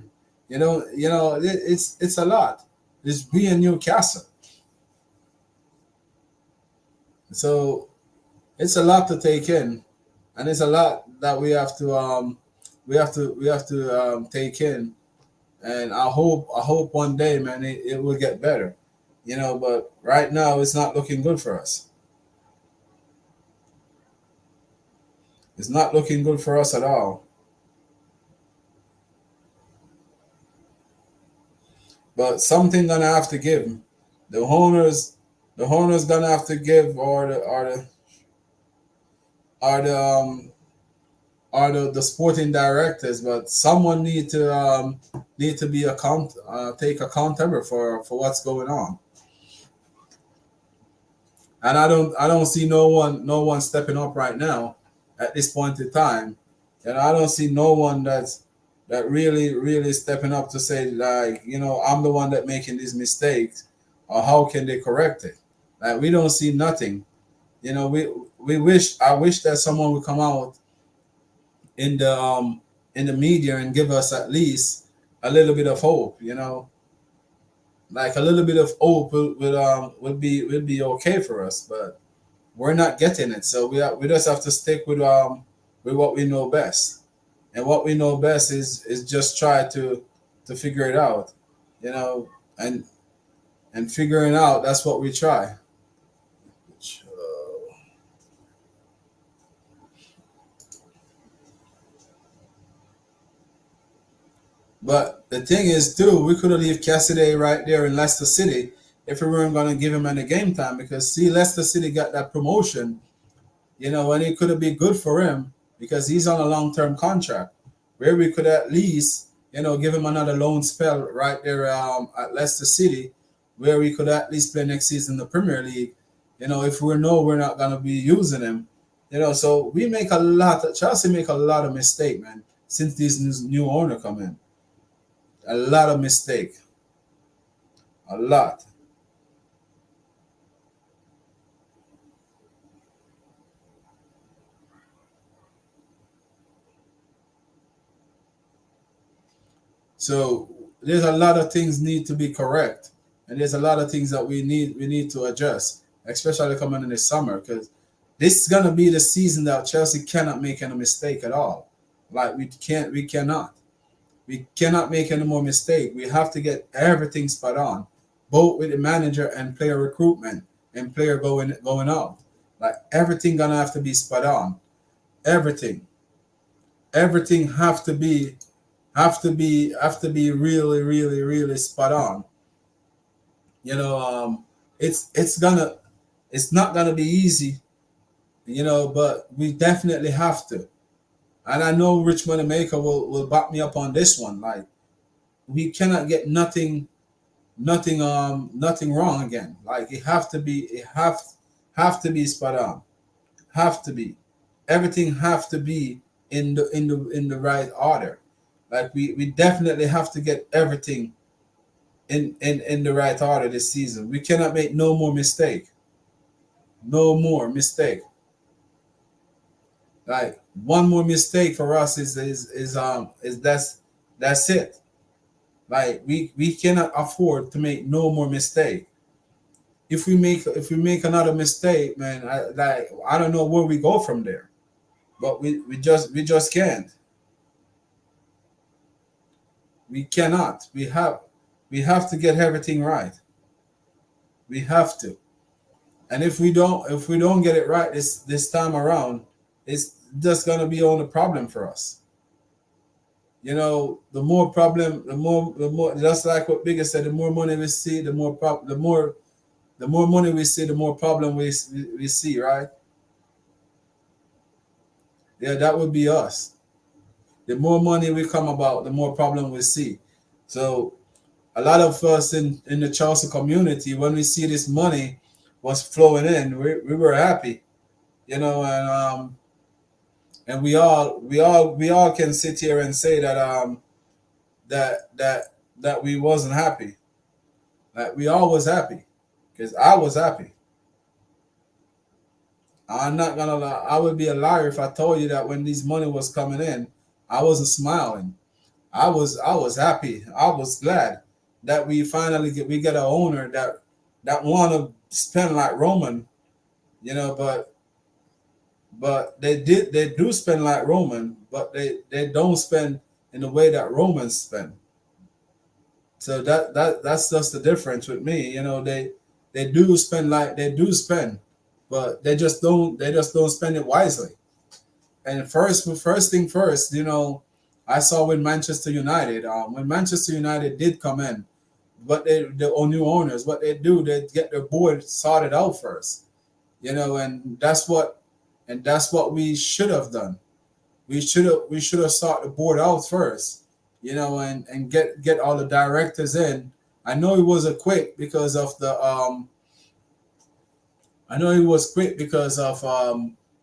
It's a lot. It's being Newcastle, so it's a lot to take in, and it's a lot that we have to take in. And I hope one day, man, it will get better. But right now it's not looking good for us. It's not looking good for us at all. But something gonna have to give. The owners, the owners gonna have to give, or the sporting directors. But someone need to be take accountable for what's going on. And I don't see no one stepping up right now at this point in time. And I don't see no one that really stepping up to say, like, I'm the one that making these mistakes, or how can they correct it. Like we don't see nothing. I wish that someone would come out in the media and give us at least a little bit of hope. Like a little bit of hope would be okay for us, but we're not getting it. So we just have to stick with what we know best, and what we know best is just try to figure it out, you know, and figuring out, that's what we try. But the thing is, too, we could have leave Cassidy right there in Leicester City if we weren't going to give him any game time, because see, Leicester City got that promotion, and it could have been good for him because he's on a long-term contract where we could at least, give him another loan spell right there at Leicester City, where we could at least play next season in the Premier League. If we know we're not going to be using him, so Chelsea make a lot of mistake, man, since this new owner come in. A lot of mistake, a lot. So there's a lot of things need to be correct, and there's a lot of things that we need to adjust, especially coming in the summer, because this is gonna be the season that Chelsea cannot make any mistake at all. Like we cannot make any more mistake. We have to get everything spot on, both with the manager and player recruitment and player going out. Like everything gonna have to be spot on. Everything, everything have to be really, really, really spot on. You know, it's not gonna be easy. But we definitely have to. And I know Rich Moneymaker will back me up on this one. Like we cannot get nothing wrong again. Like it have to be spot on. Have to be. Everything have to be in the right order. Like we definitely have to get everything in the right order this season. We cannot make no more mistake. No more mistake. Like one more mistake for us is that's it. Like we cannot afford to make no more mistake. If we make another mistake, man, I don't know where we go from there. But we just can't. We cannot. We have to get everything right. We have to. And if we don't get it right this time around, it's just gonna be on a problem for us. The more problem, the more just like what Bigger said, the more money we see, the more money we see, the more problem we see, right? Yeah, that would be us. The more money we come about, the more problem we see. So a lot of us in the Chelsea community, when we see this money was flowing in, we were happy, and we all can sit here and say that we wasn't happy. Like we all was happy, because I was happy. I'm not gonna lie. I would be a liar if I told you that when this money was coming in, I wasn't smiling. I was happy. I was glad that we finally get an owner that want to spend like Roman, but they do spend like Roman, but they don't spend in the way that Romans spend. So that's just the difference with me. They do spend, but they just don't spend it wisely. And first thing first, I saw with Manchester United. When Manchester United did come in, but the new owners, what they get their board sorted out first, and that's what we should have done. We should have sought the board out first, and get all the directors in. I know it wasn't quick because of the I know it was quick because of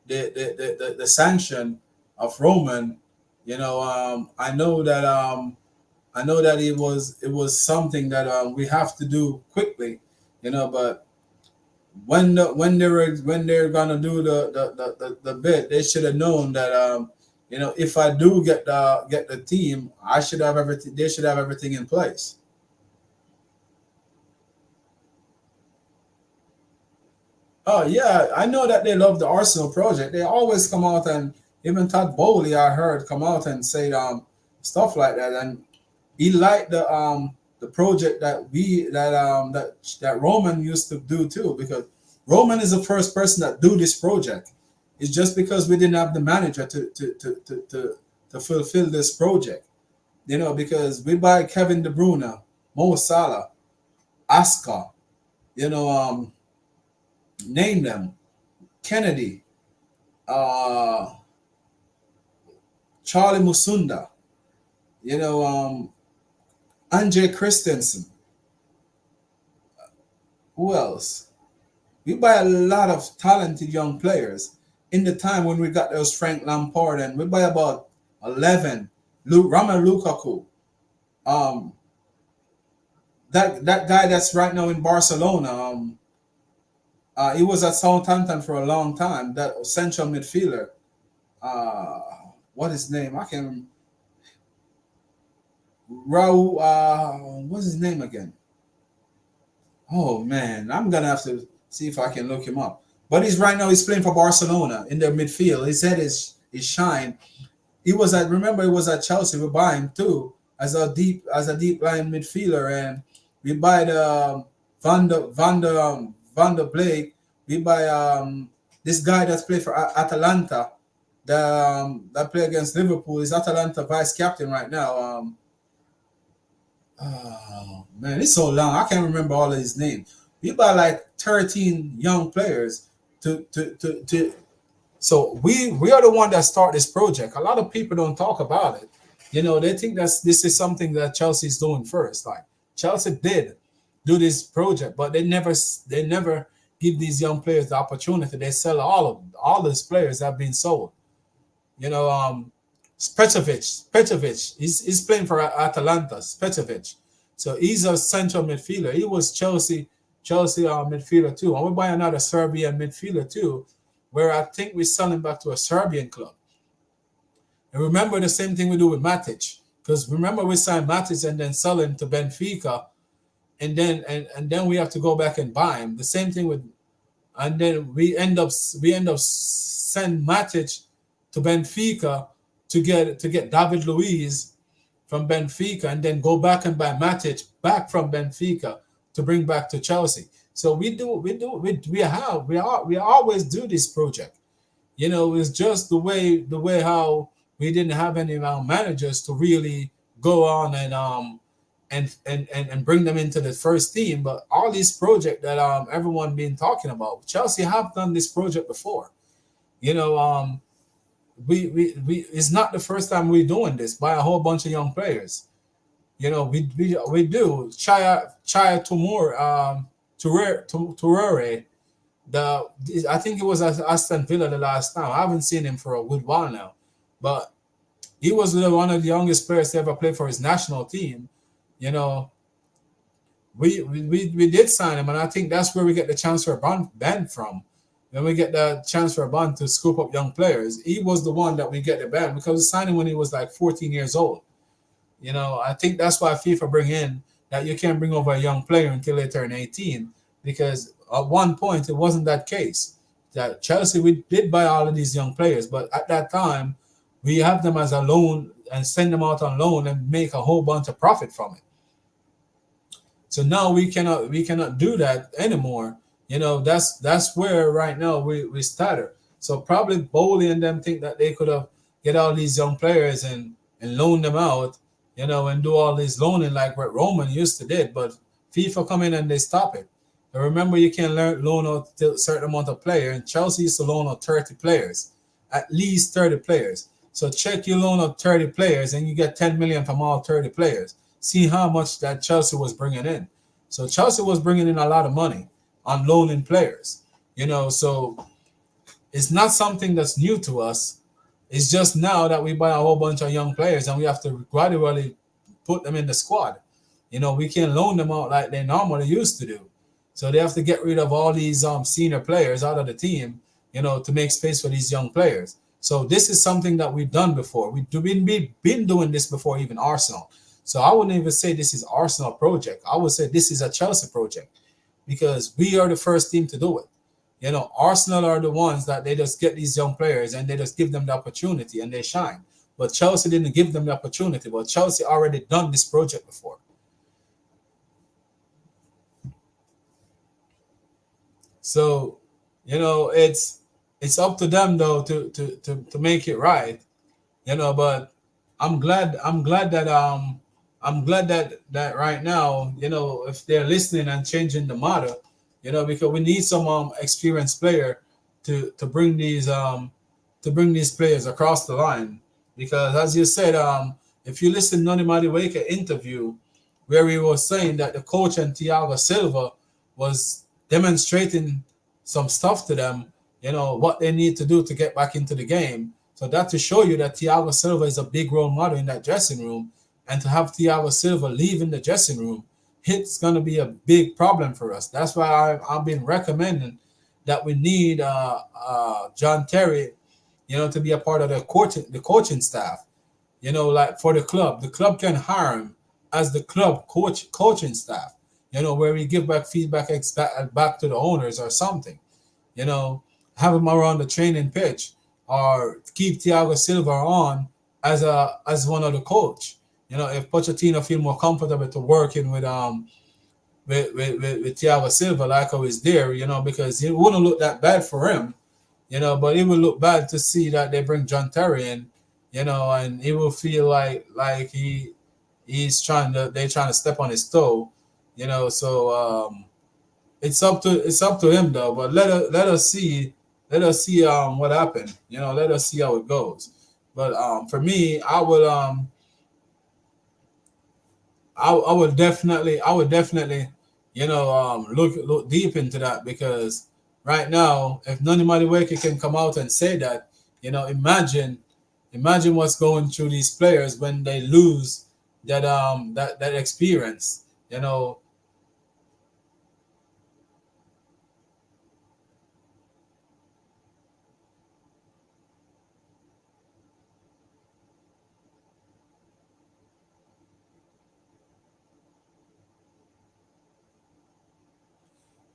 the sanction of Roman. I know that it was something that we have to do quickly, but when they're gonna do the bid, they should have known that if I do get the team, I should have everything. They should have everything in place. Oh yeah, I know that they love the Arsenal project. They always come out, and even Todd Bowley, I heard, come out and say stuff like that, and he liked the project that Roman used to do too, because Roman is the first person that do this project. It's just because we didn't have the manager to fulfill this project, because we buy Kevin De Bruyne, Mo Salah, Oscar, you know, name them, Kennedy, uh, Charlie Musunda, Andre Christensen. Who else? We buy a lot of talented young players. In the time when we got those Frank Lampard, and we buy about 11. Romelu Lukaku. Um, that guy that's right now in Barcelona. He was at Southampton for a long time. That central midfielder. Uh, what his name? I can't. Raul. What's his name again? Oh man, I'm gonna have to see if I can look him up. But he's right now he's playing for Barcelona in their midfield. His head is shine. He was at remember he was at Chelsea. We buy him too as a deep line midfielder, and we buy the Van der Blake. We buy this guy that's played for Atalanta. That play against Liverpool is Atalanta vice captain right now. Oh man, it's so long. I can't remember all of his names. We buy like 13 young players to so we are the one that start this project. A lot of people don't talk about it. You know, they think that this is something that Chelsea's doing first. Like Chelsea did do this project, but they never give these young players the opportunity. They sell all these players that have been sold. You know, Petrovic, he's playing for Atalanta. Petrovic, so he's a central midfielder. He was Chelsea midfielder too, and we buy another Serbian midfielder too, where I think we sell him back to a Serbian club. And remember the same thing we do with Matic, because remember we signed Matic and then sell him to Benfica, and then we have to go back and buy him. The same thing with, and then we end up send Matic to Benfica to get David Luiz from Benfica, and then go back and buy Matic back from Benfica to bring back to Chelsea. So we always do this project. You know, it's just the way how we didn't have any managers to really go on and bring them into the first team. But all these project that everyone been talking about, Chelsea have done this project before. You know, we it's not the first time we're doing this by a whole bunch of young players. You know, we do Chaya Touré. I think it was at Aston Villa the last time. I haven't seen him for a good while now, but he was one of the youngest players to ever play for his national team. You know, we did sign him, and I think that's where we get the chance for ban from. When we get the chance for a band to scoop up young players, he was the one that we get the ban because we signed him when he was like 14 years old. You know, I think that's why FIFA bring in that you can't bring over a young player until they turn 18, because at one point it wasn't that case. That Chelsea, we did buy all of these young players, but at that time we have them as a loan and send them out on loan and make a whole bunch of profit from it. So now we cannot do that anymore. You know, that's where right now we started. So probably Bowley and them think that they could have get all these young players and loan them out, you know, and do all this loaning like what Roman used to did. But FIFA come in and they stop it. And remember, you can loan out a certain amount of players. And Chelsea used to loan out 30 players, at least 30 players. So check your loan out 30 players and you get 10 million from all 30 players. See how much that Chelsea was bringing in. So Chelsea was bringing in a lot of money on loaning players, you know, so it's not something that's new to us. It's just now that we buy a whole bunch of young players and we have to gradually put them in the squad. You know, we can't loan them out like they normally used to do. So they have to get rid of all these senior players out of the team, you know, to make space for these young players. So this is something that we've done before. We've been doing this before, even Arsenal. So I wouldn't even say this is Arsenal project. I would say this is a Chelsea project, because we are the first team to do it. You know, Arsenal are the ones that they just get these young players and they just give them the opportunity and they shine. But Chelsea didn't give them the opportunity. But Chelsea already done this project before. So, you know, it's up to them though to make it right. You know, but I'm glad that right now, you know, if they're listening and changing the model, you know, because we need some experienced player to bring these players across the line. Because as you said, if you listen to Noni Madueke interview where he was saying that the coach and Thiago Silva was demonstrating some stuff to them, you know, what they need to do to get back into the game. So that to show you that Thiago Silva is a big role model in that dressing room. And to have Thiago Silva leaving the dressing room, it's going to be a big problem for us. That's why I've been recommending that we need John Terry, you know, to be a part of the coaching staff. You know, like for the club can hire him as the club coaching staff. where we give back feedback back to the owners or something. You know, have him around the training pitch or keep Thiago Silva on as one of the coach. If Pochettino feel more comfortable to working with Thiago Silva like I was there, because it wouldn't look that bad for him, but it would look bad to see that they bring John Terry in, and he will feel like they're trying to step on his toe, so it's up to him though. But let us see what happened. Let us see how it goes. But for me, I would definitely look deep into that, because right now, if Nani Madueke can come out and say that, imagine what's going through these players when they lose that experience.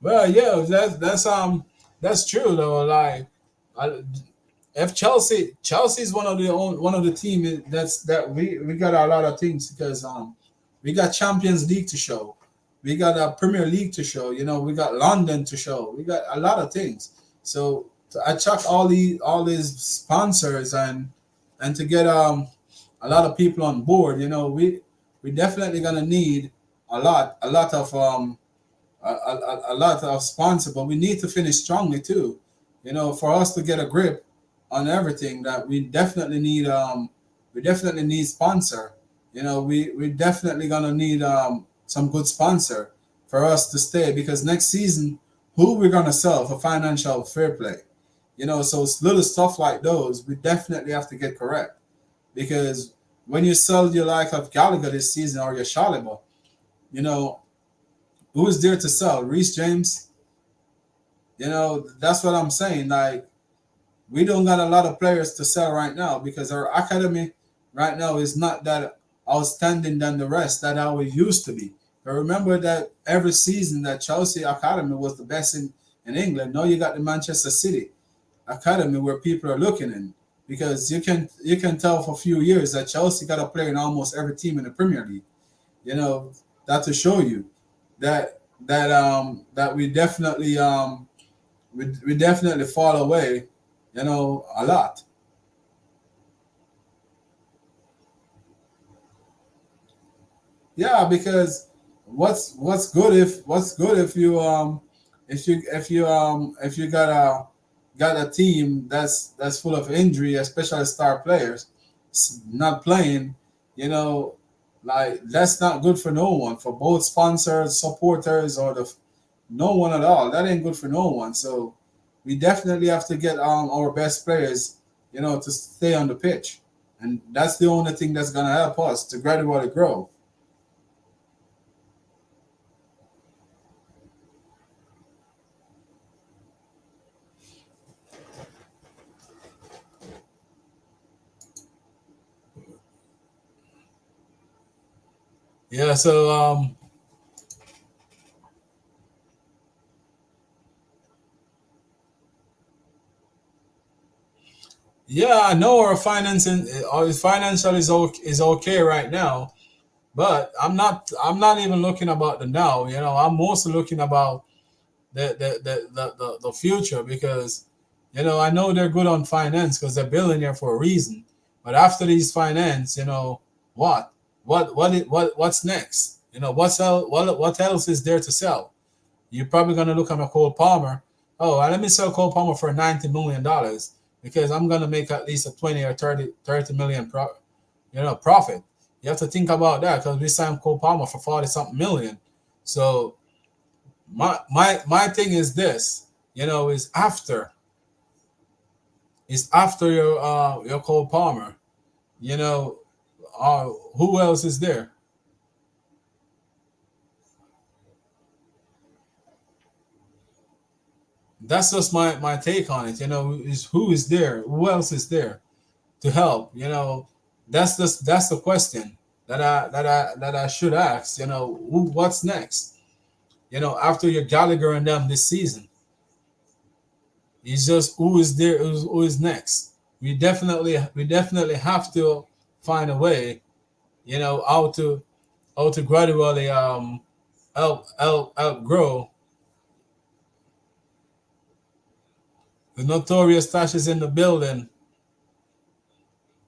Well, yeah, that's true though. Like, I, if Chelsea's one of the team that we got a lot of things, because we got Champions League to show, we got a Premier League to show, we got London to show, we got a lot of things. So to attract all these sponsors and to get a lot of people on board, we definitely gonna need a lot of a lot of sponsor, but we need to finish strongly too. For us to get a grip on everything, that we definitely need sponsor. We definitely gonna need some good sponsor for us to stay, because next season, who we're gonna sell for financial fair play? So it's little stuff like those we definitely have to get correct, because when you sell your like of Gallagher this season, or your Shalaba, you know who is there to sell? Reece James. That's what I'm saying. Like, we don't got a lot of players to sell right now, because our academy right now is not that outstanding than the rest that how it used to be. But remember that every season that Chelsea academy was the best in England. Now you got the Manchester City academy where people are looking in, because you can tell for a few years that Chelsea got a player in almost every team in the Premier League. That to show you that we definitely fall away, a lot. Yeah, because what's good if you got a team that's full of injury, especially star players not playing, you know, like that's not good for no one, for both sponsors, supporters, or no one at all. That ain't good for no one. So we definitely have to get our best players, to stay on the pitch, and that's the only thing that's gonna help us to gradually grow. Yeah. So yeah, I know our financial is okay right now, but I'm not even looking about the now. I'm mostly looking about the future, because I know they're good on finance because they're billionaire for a reason. But after these finance, what what's next? What else is there to sell? You're probably gonna look at a Cole Palmer. Oh, let me sell Cole Palmer for $90 million, because I'm gonna make at least a 20 or 30 million profit. You have to think about that, because we signed Cole Palmer for 40 something million. So my thing is this, is after your Cole Palmer, you know, who else is there? That's just my take on it. Is who is there? Who else is there to help? That's the question that I should ask. What's next? After your Gallagher and them this season. It's just who is there, who is next. We definitely have to find a way, how to gradually outgrow the notorious Tasha's in the building.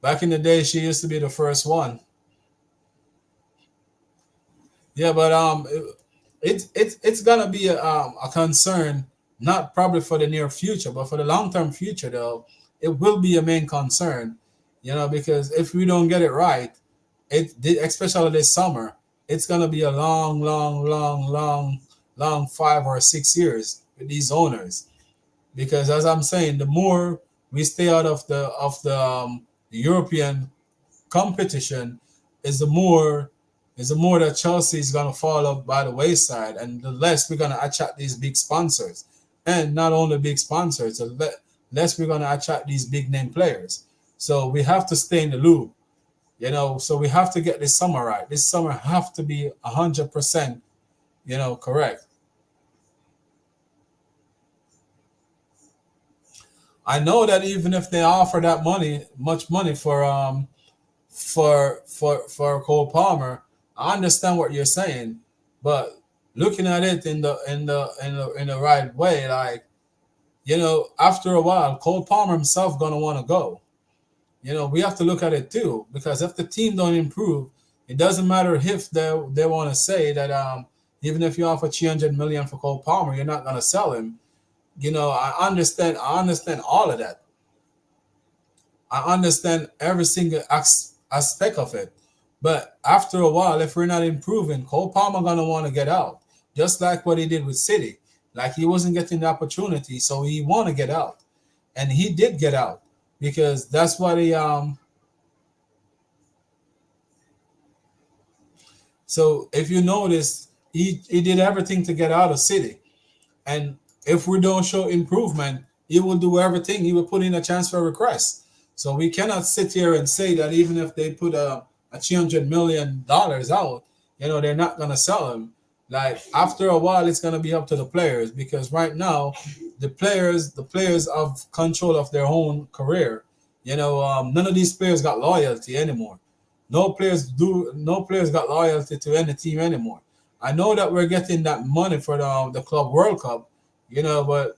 Back in the day, she used to be the first one. Yeah, but it's gonna be a concern, not probably for the near future, but for the long term future though, it will be a main concern, because if we don't get it right, especially this summer, it's gonna be a long, long, long, long, long 5 or 6 years with these owners. Because as I'm saying, the more we stay out of the European competition, is the more that Chelsea is going to fall up by the wayside, and the less we're going to attract these big sponsors, and not only big sponsors, the less we're going to attract these big name players. So we have to stay in the loop, So we have to get this summer right. This summer have to be 100%, correct. I know that even if they offer that much money for Cole Palmer, I understand what you're saying, but looking at it in the right way, like, after a while, Cole Palmer himself gonna want to go. We have to look at it too, because if the team don't improve, it doesn't matter if they want to say that even if you offer 300 million for Cole Palmer, you're not gonna sell him. I understand all of that. I understand every single aspect of it. But after a while, if we're not improving, Cole Palmer gonna want to get out, just like what he did with City. Like, he wasn't getting the opportunity, so he want to get out, and he did get out because that's what he. So if you notice, he did everything to get out of City, and if we don't show improvement, he will do everything. He will put in a transfer request. So we cannot sit here and say that even if they put a $300 million out, they're not gonna sell him. Like, after a while, it's gonna be up to the players, because right now, the players have control of their own career. None of these players got loyalty anymore. No players got loyalty to any team anymore. I know that we're getting that money for the Club World Cup, but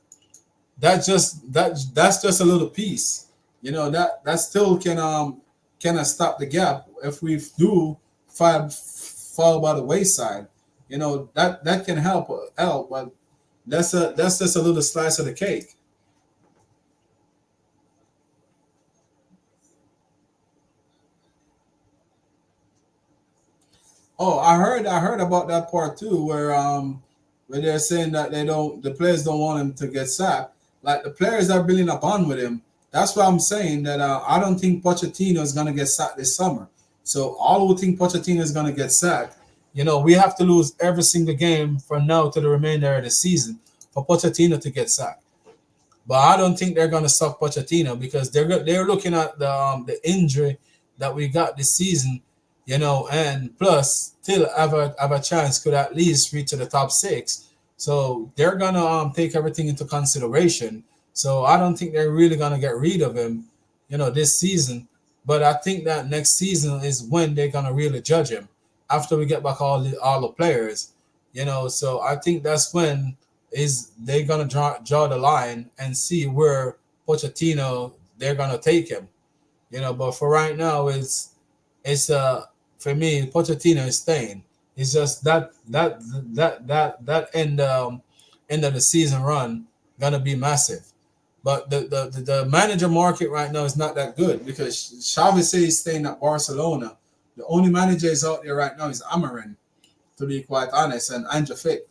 that's just a little piece. That still can stop the gap if we do fall by the wayside. That can help, but that's just a little slice of the cake. Oh, I heard about that part too, where they're saying that the players don't want him to get sacked. Like, the players are building a bond with him. That's why I'm saying that I don't think Pochettino is gonna get sacked this summer. So all who think Pochettino is gonna get sacked, we have to lose every single game from now to the remainder of the season for Pochettino to get sacked. But I don't think they're gonna suck Pochettino, because they're looking at the injury that we got this season, and plus still have a chance, could at least reach to the top six. So they're gonna take everything into consideration. So I don't think they're really gonna get rid of him, this season. But I think that next season is when they're gonna really judge him, after we get back all the players. So I think that's when is they're gonna draw the line and see where Pochettino they're gonna take him. But for right now, it's for me, Pochettino is staying. It's just that end of the season run gonna be massive. But the manager market right now is not that good, because Xavi says he's staying at Barcelona. The only manager is out there right now is Amarin, to be quite honest, and Andrew Flick.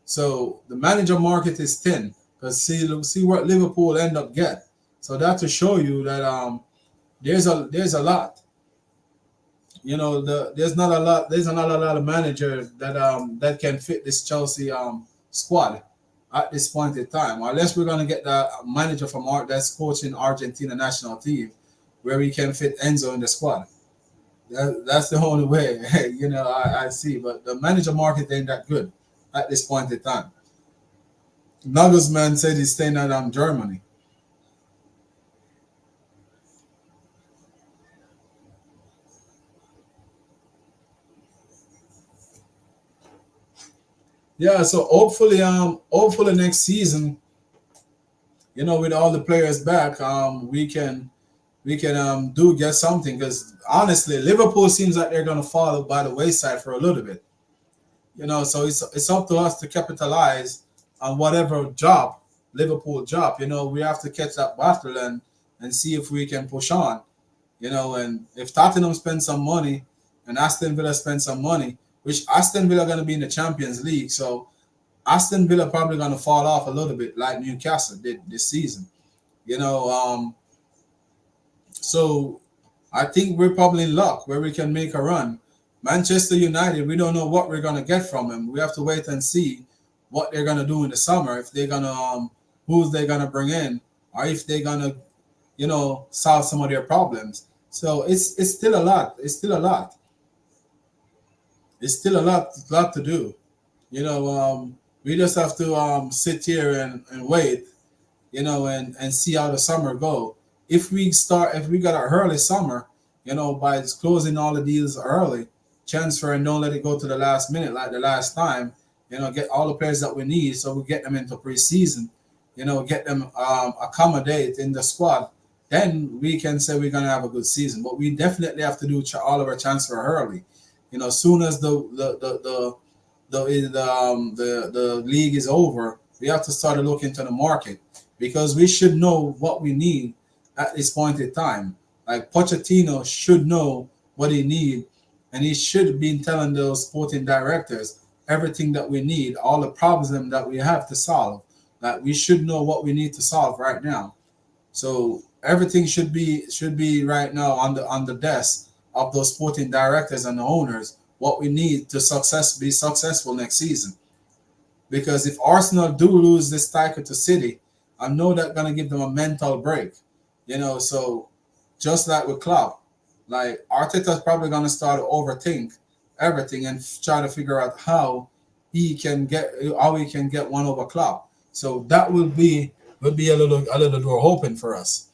So the manager market is thin, because see what Liverpool end up get. So that to show you that there's a lot. There's not a lot. There's not a lot of managers that can fit this Chelsea squad at this point in time, unless we're gonna get the manager from that's coaching Argentina national team, where we can fit Enzo in the squad. That's the only way, I see. But the manager market ain't that good at this point in time. Nagelsmann said he's staying at Germany. Yeah, so hopefully next season, with all the players back, we can do get something because honestly, Liverpool seems like they're gonna fall by the wayside for a little bit. So it's up to us to capitalize on whatever job Liverpool job. We have to catch that battle and see if we can push on. And if Tottenham spend some money and Aston Villa spend some money, which Aston Villa are going to be in the Champions League, so Aston Villa probably going to fall off a little bit like Newcastle did this season. You know, um, so I think we're probably in luck where we can make a run. Manchester United, we don't know what we're going to get from them. We have to wait and see what they're going to do in the summer. If they're going to, who's they going to bring in, or if they're going to, solve some of their problems. So it's still a lot. It's still a lot. It's still a lot to do. We just have to sit here and wait, and see how the summer go. If we got an early summer, by closing all the deals early, transfer and don't let it go to the last minute like the last time, get all the players that we need so we get them into preseason, get them accommodate in the squad, then we can say we're gonna have a good season. But we definitely have to do all of our transfer early. Soon as the league is over, we have to start to look into the market because we should know what we need at this point in time. Like Pochettino should know what he needs, and he should be telling those sporting directors everything that we need, all the problems that we have to solve. Like we should know what we need to solve right now. So everything should be right now on the desk of those sporting directors and the owners. What we need to be successful next season. Because if Arsenal do lose this title to City, I know that's gonna give them a mental break. So just like with Klopp, like Arteta's probably gonna start to overthink everything and try to figure out how he can get one over Klopp. So that will be a little door open for us.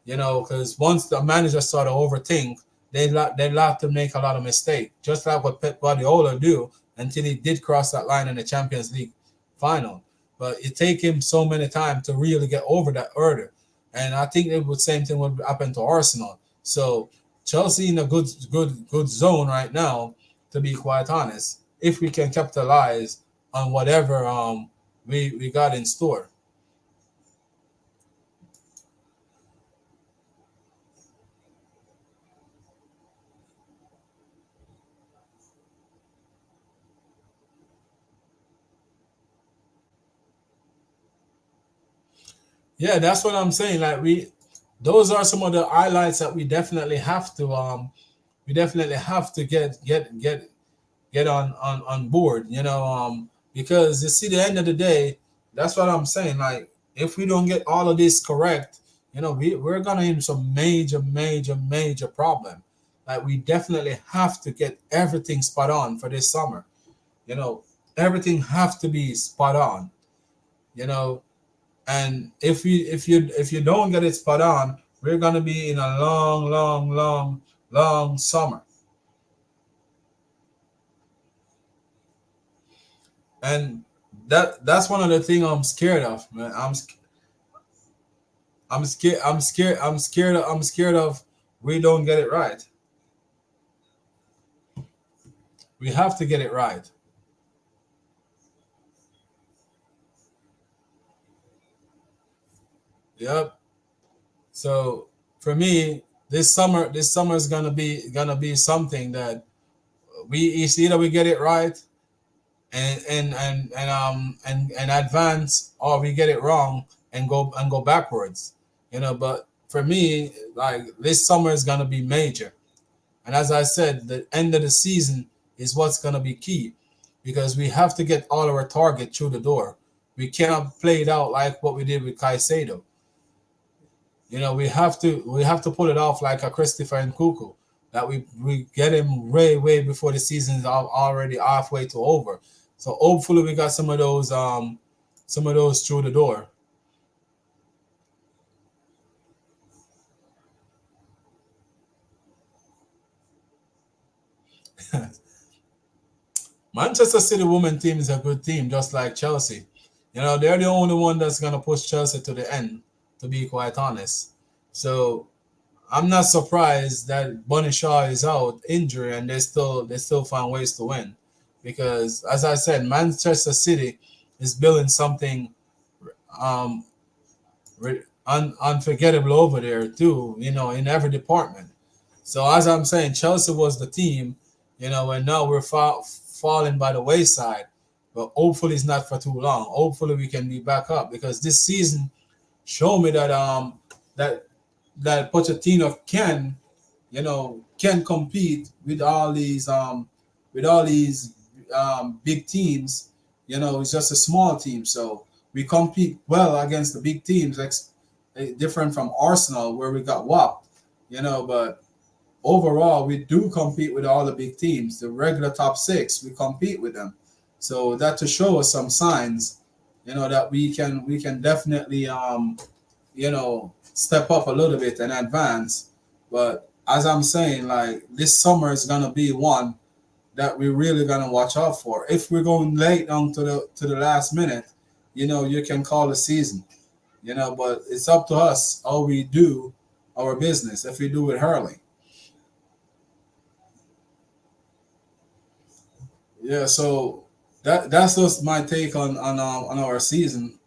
Because once the manager start to overthink, they like to make a lot of mistakes, just like what Pep Guardiola do until he did cross that line in the Champions League final. But it take him so many times to really get over that hurdle. And I think same thing would happen to Arsenal. So Chelsea in a good zone right now, to be quite honest, if we can capitalize on whatever we got in store. Yeah, that's what I'm saying. Like those are some of the highlights that we definitely have to get on board. Because you see, the end of the day, that's what I'm saying. Like if we don't get all of this correct, we're gonna have some major, major, major problem. Like we definitely have to get everything spot on for this summer. You know, everything have to be spot on. You know, and if you don't get it spot on, we're gonna be in a long, long, long, long summer. And that's one of the things I'm scared of, man. I'm scared. I'm scared. I'm scared of we don't get it right. We have to get it right. Yep. So for me, this summer is gonna be something that it's either we get it right and advance, or we get it wrong and go backwards. But for me, like this summer is gonna be major. And as I said, the end of the season is what's gonna be key because we have to get all our target through the door. We cannot play it out like what we did with Caicedo. We have to pull it off like a Christopher and Kuku, that we get him way way before the season is already halfway to over. So hopefully we got some of those through the door. Manchester City women team is a good team, just like Chelsea. They're the only one that's gonna push Chelsea to the end, to be quite honest. So I'm not surprised that Bunny Shaw is out injury and they still find ways to win. Because as I said, Manchester City is building something um unforgettable over there too, in every department. So as I'm saying, Chelsea was the team, and now we're falling by the wayside. But hopefully it's not for too long. Hopefully we can be back up because this season showed me that that Pochettino can compete with all these big teams. It's just a small team, so we compete well against the big teams. Different from Arsenal where we got whopped. But overall we do compete with all the big teams. The regular top six, we compete with them. So that to show us some signs, that we can definitely step up a little bit and advance. But as I'm saying, like this summer is gonna be one that we're really gonna watch out for. If we're going late down to the last minute, you can call the season. But it's up to us how we do our business. If we do it early, yeah. So that's just my take on our season.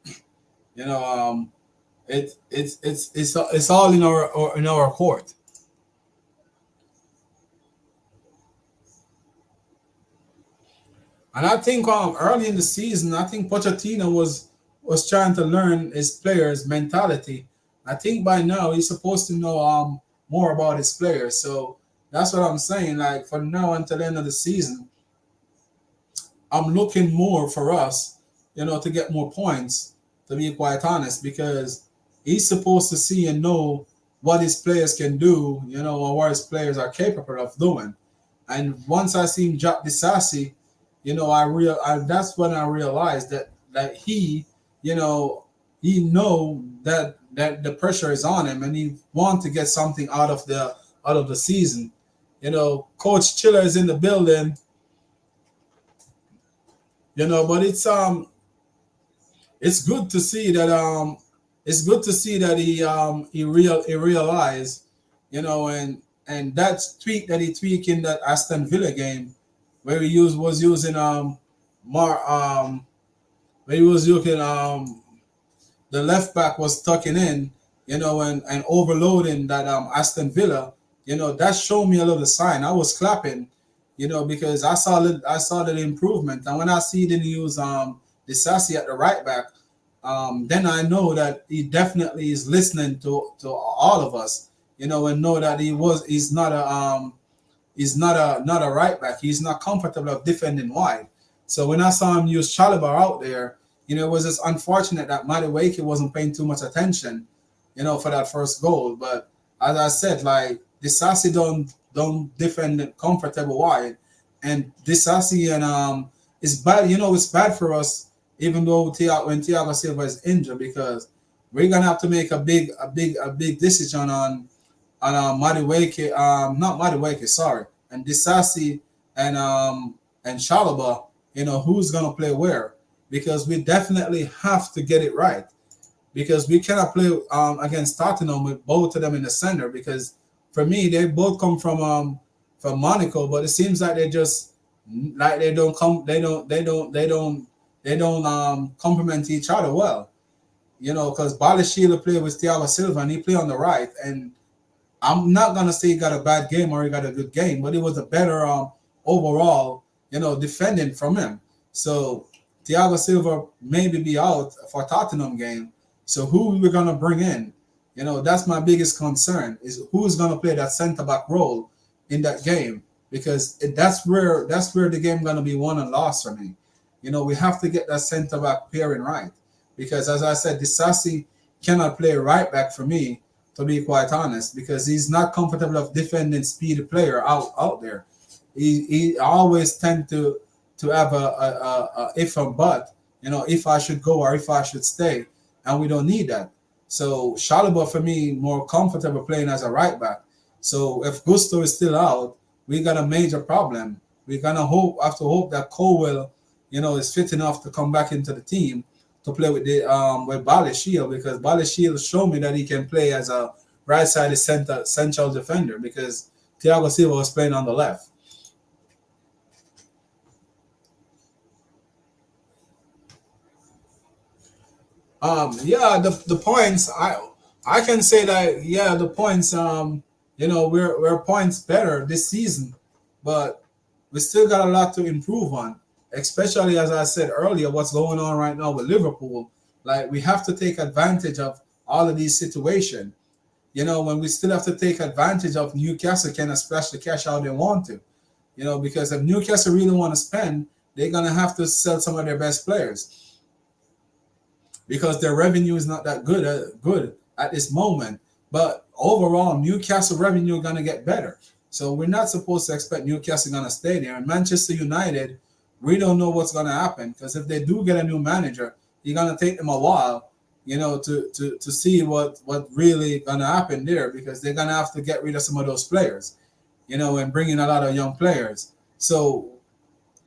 You know, it's all in our court. And I think early in the season, I think Pochettino was trying to learn his players' mentality. I think by now he's supposed to know more about his players. So that's what I'm saying. Like from now until the end of the season, I'm looking more for us, to get more points. To be quite honest, because he's supposed to see and know what his players can do, or what his players are capable of doing. And once I see him drop the sassy, that's when I realized that you know, he know that the pressure is on him, and he want to get something out of the season. Coach Chiller is in the building. But it's good to see that he realized, and that tweak that he tweaked in that Aston Villa game where was using Mar where he was looking the left back was tucking in, and overloading that Aston Villa, that showed me a little sign. I was clapping, because I saw that improvement. And when I see the use the Sassy at the right back, then I know that he definitely is listening to all of us, and know that he's not a right back. He's not comfortable of defending wide. So when I saw him use Chalobah out there, it was just unfortunate that Matty Wakey wasn't paying too much attention, for that first goal. But as I said, like Disasi don't defend it comfortable wide, and Disasi and it's bad. It's bad for us, even though when Thiago Silva is injured, because we're gonna have to make a big decision on Madueke, not Madueke, sorry, and Disasi and Chalobah, who's gonna play where, because we definitely have to get it right, because we cannot play against Tottenham with both of them in the center, because for me they both come from Monaco, but it seems like they don't come they don't complement each other well, because Balashila played with Thiago Silva and he played on the right, and I'm not gonna say he got a bad game or he got a good game, but it was a better overall, defending from him. So Thiago Silva maybe be out for Tottenham game. So who we're gonna bring in? That's my biggest concern, is who's gonna play that center back role in that game, because that's where the game gonna be won and lost for me. We have to get that center back pairing right, because as I said, Disasi cannot play right back for me, to be quite honest, because he's not comfortable of defending speedy player out there. He always tend to to have a if and but, if I should go or if I should stay, and we don't need that. So Shalaba for me more comfortable playing as a right back. So if Gusto is still out, we got a major problem. We're gonna have to hope that Colwell, is fit enough to come back into the team to play with Bali Shield, because Bali Shield showed me that he can play as a right-sided central defender, because Thiago Silva was playing on the left. Yeah, the points, I can say that, yeah, the points, we're points better this season, but we still got a lot to improve on, especially as I said earlier, what's going on right now with Liverpool. Like, we have to take advantage of all of these situations. When we still have to take advantage of Newcastle can especially cash out they want to. Because if Newcastle really want to spend, they're gonna have to sell some of their best players, because their revenue is not that good at this moment. But overall, Newcastle revenue is gonna get better. So we're not supposed to expect Newcastle gonna stay there. And Manchester United, we don't know what's gonna happen, because if they do get a new manager, it's gonna take them a while, to see what really gonna happen there, because they're gonna have to get rid of some of those players, and bring in a lot of young players. So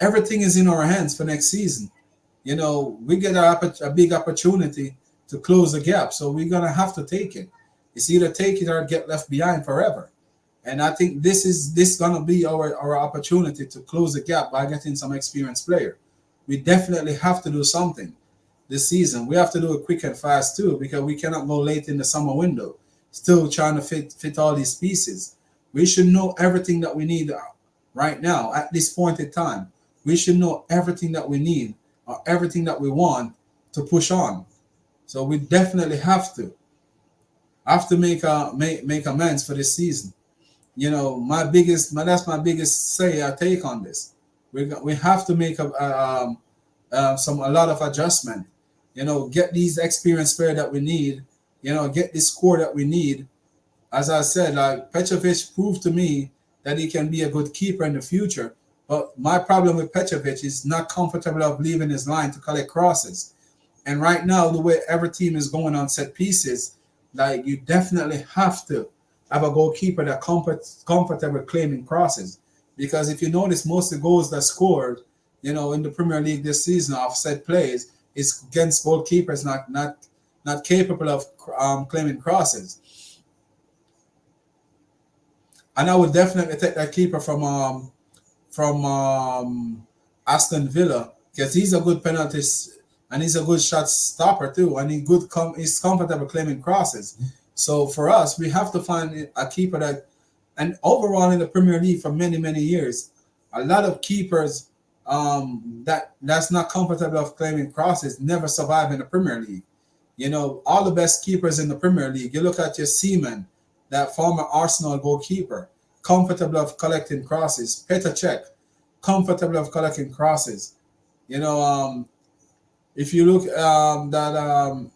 everything is in our hands for next season. We get a big opportunity to close the gap, so we're gonna have to take it. It's either take it or get left behind forever. And I think this gonna be our opportunity to close the gap by getting some experienced player. We definitely have to do something this season. We have to do it quick and fast too, because we cannot go late in the summer window, still trying to fit all these pieces. We should know everything that we need right now at this point in time. We should know everything that we need or everything that we want to push on. So we definitely have to make amends for this season. That's my biggest take on this. We have to make a lot of adjustment. Get these experienced players that we need. Get this core that we need. As I said, like Petrovic proved to me that he can be a good keeper in the future. But my problem with Petrovic is not comfortable of leaving his line to collect crosses. And right now, the way every team is going on set pieces, like, you definitely have to have a goalkeeper that comfortable claiming crosses. Because if you notice, most of the goals that scored, in the Premier League this season of set plays is against goalkeepers not capable of claiming crosses. And I would definitely take that keeper from Aston Villa, because he's a good penalty and he's a good shot stopper too, and he's comfortable claiming crosses. So for us, we have to find a keeper that, and overall in the Premier League for many years, a lot of keepers that's not comfortable of claiming crosses never survive in the Premier League. All the best keepers in the Premier League, you look at your Seaman, that former Arsenal goalkeeper, comfortable of collecting crosses. Petr Cech, comfortable of collecting crosses. If you look that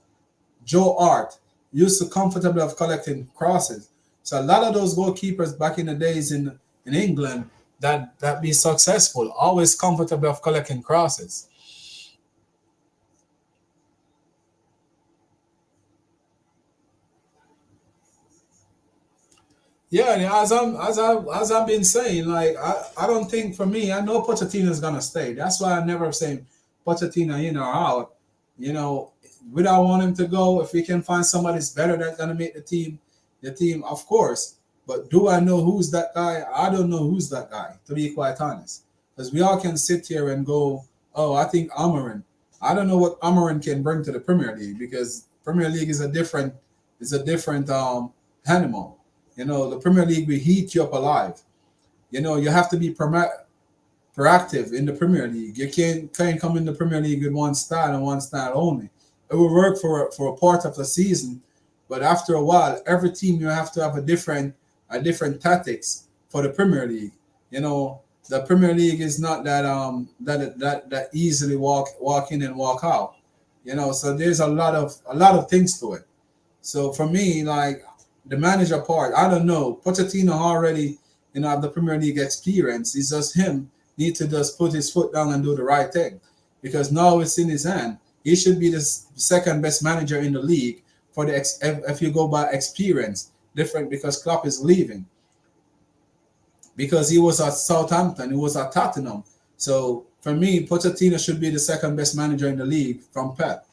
Joe Hart used to comfortable of collecting crosses. So a lot of those goalkeepers back in the days in England that be successful, always comfortable of collecting crosses. Yeah, as I've been saying, like, I don't think, for me, I know Pochettino is gonna stay. That's why I never say Pochettino in or out. We don't want him to go. If we can find somebody that's better that's gonna make the team, of course. But do I know who's that guy? I don't know who's that guy, to be quite honest. Because we all can sit here and go, oh, I think Amarin. I don't know what Amarin can bring to the Premier League, because Premier League is a different animal. The Premier League will heat you up alive. You have to be proactive in the Premier League. You can't come in the Premier League with one style and one style only. It will work for a part of the season, but after a while, every team, you have to have a different tactics for the Premier League. The Premier League is not that easily walk in and walk out. So there's a lot of things to it. So for me, like, the manager part, I don't know. Pochettino already, have the Premier League experience. It's just him need to just put his foot down and do the right thing, because now it's in his hand. He should be the second best manager in the league for the if you go by experience. Different because Klopp is leaving, because he was at Southampton, he was at Tottenham. So for me, Pochettino should be the second best manager in the league from Pep.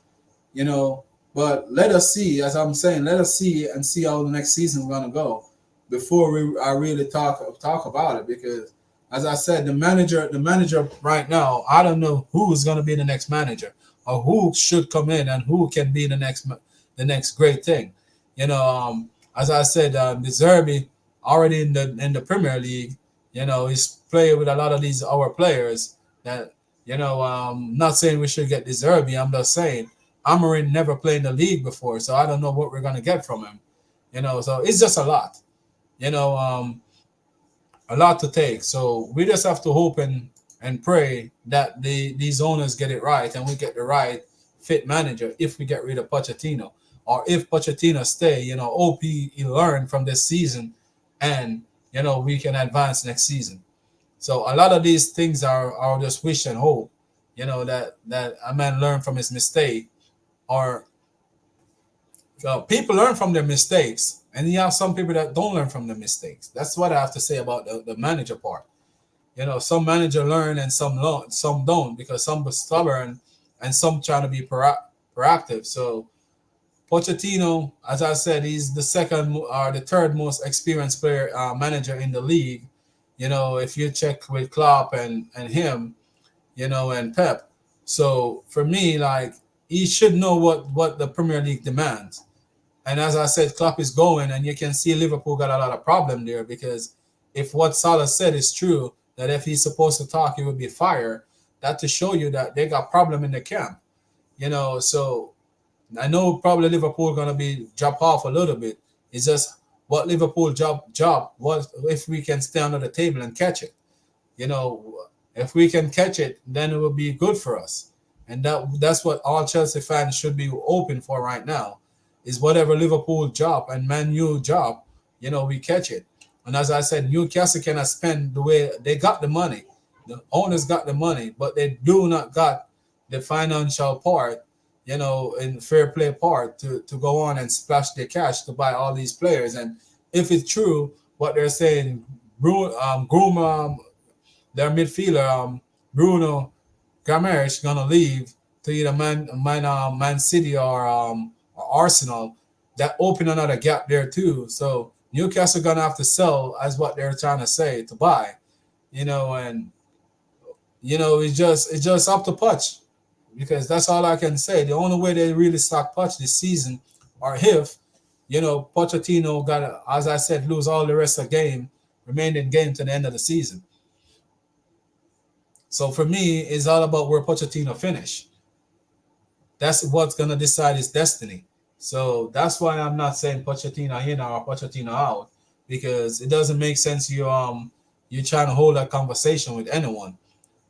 You know, but let us see. As I'm saying, let us see and see how the next season is gonna go before I really talk about it. Because as I said, the manager right now, I don't know who's gonna be the next manager or who should come in and who can be the next great thing. You know, as I said, the Zerbi already in the Premier League. You know, he's playing with a lot of these our players that, not saying we should get the Zerbi. I'm just saying Amarin never played in the league before, so I don't know what we're gonna get from him. So it's just a lot. You know, a lot to take. So we just have to hope and pray that these owners get it right and we get the right fit manager if we get rid of Pochettino. Or if Pochettino stay, OP learn from this season and we can advance next season. So a lot of these things are just wish and hope, that a man learn from his mistake, or people learn from their mistakes, and you have some people that don't learn from their mistakes. That's what I have to say about the manager part. Some manager learn and some don't, because some are stubborn and some trying to be proactive. So Pochettino, as I said, he's the second or the third most experienced player manager in the league. If you check with Klopp and him, and Pep. So for me, like, he should know what the Premier League demands. And as I said, Klopp is going, and you can see Liverpool got a lot of problem there, because if what Salah said is true, that if he's supposed to talk, he would be fired. That to show you that they got problem in the camp. So I know probably Liverpool gonna be drop off a little bit. It's just what Liverpool job was, if we can stay under the table and catch it. If we can catch it, then it will be good for us. And that's what all Chelsea fans should be open for right now, is whatever Liverpool job and Man U job, we catch it. And as I said, Newcastle cannot spend the way they got the money. The owners got the money, but they do not got the financial part, in fair play part to go on and splash their cash to buy all these players. And if it's true what they're saying, their midfielder, Bruno Guimaraes, gonna leave to either Man City or Arsenal. That open another gap there too. So Newcastle gonna have to sell, as what they're trying to say, to buy. And it's just up to Poch, because that's all I can say. The only way they really stock Poch this season, or if Pochettino got to, as I said, lose all the rest of the game, remaining game to the end of the season. So for me, it's all about where Pochettino finish. That's what's gonna decide his destiny. So that's why I'm not saying Pochettino in or Pochettino out, because it doesn't make sense you trying to hold that conversation with anyone,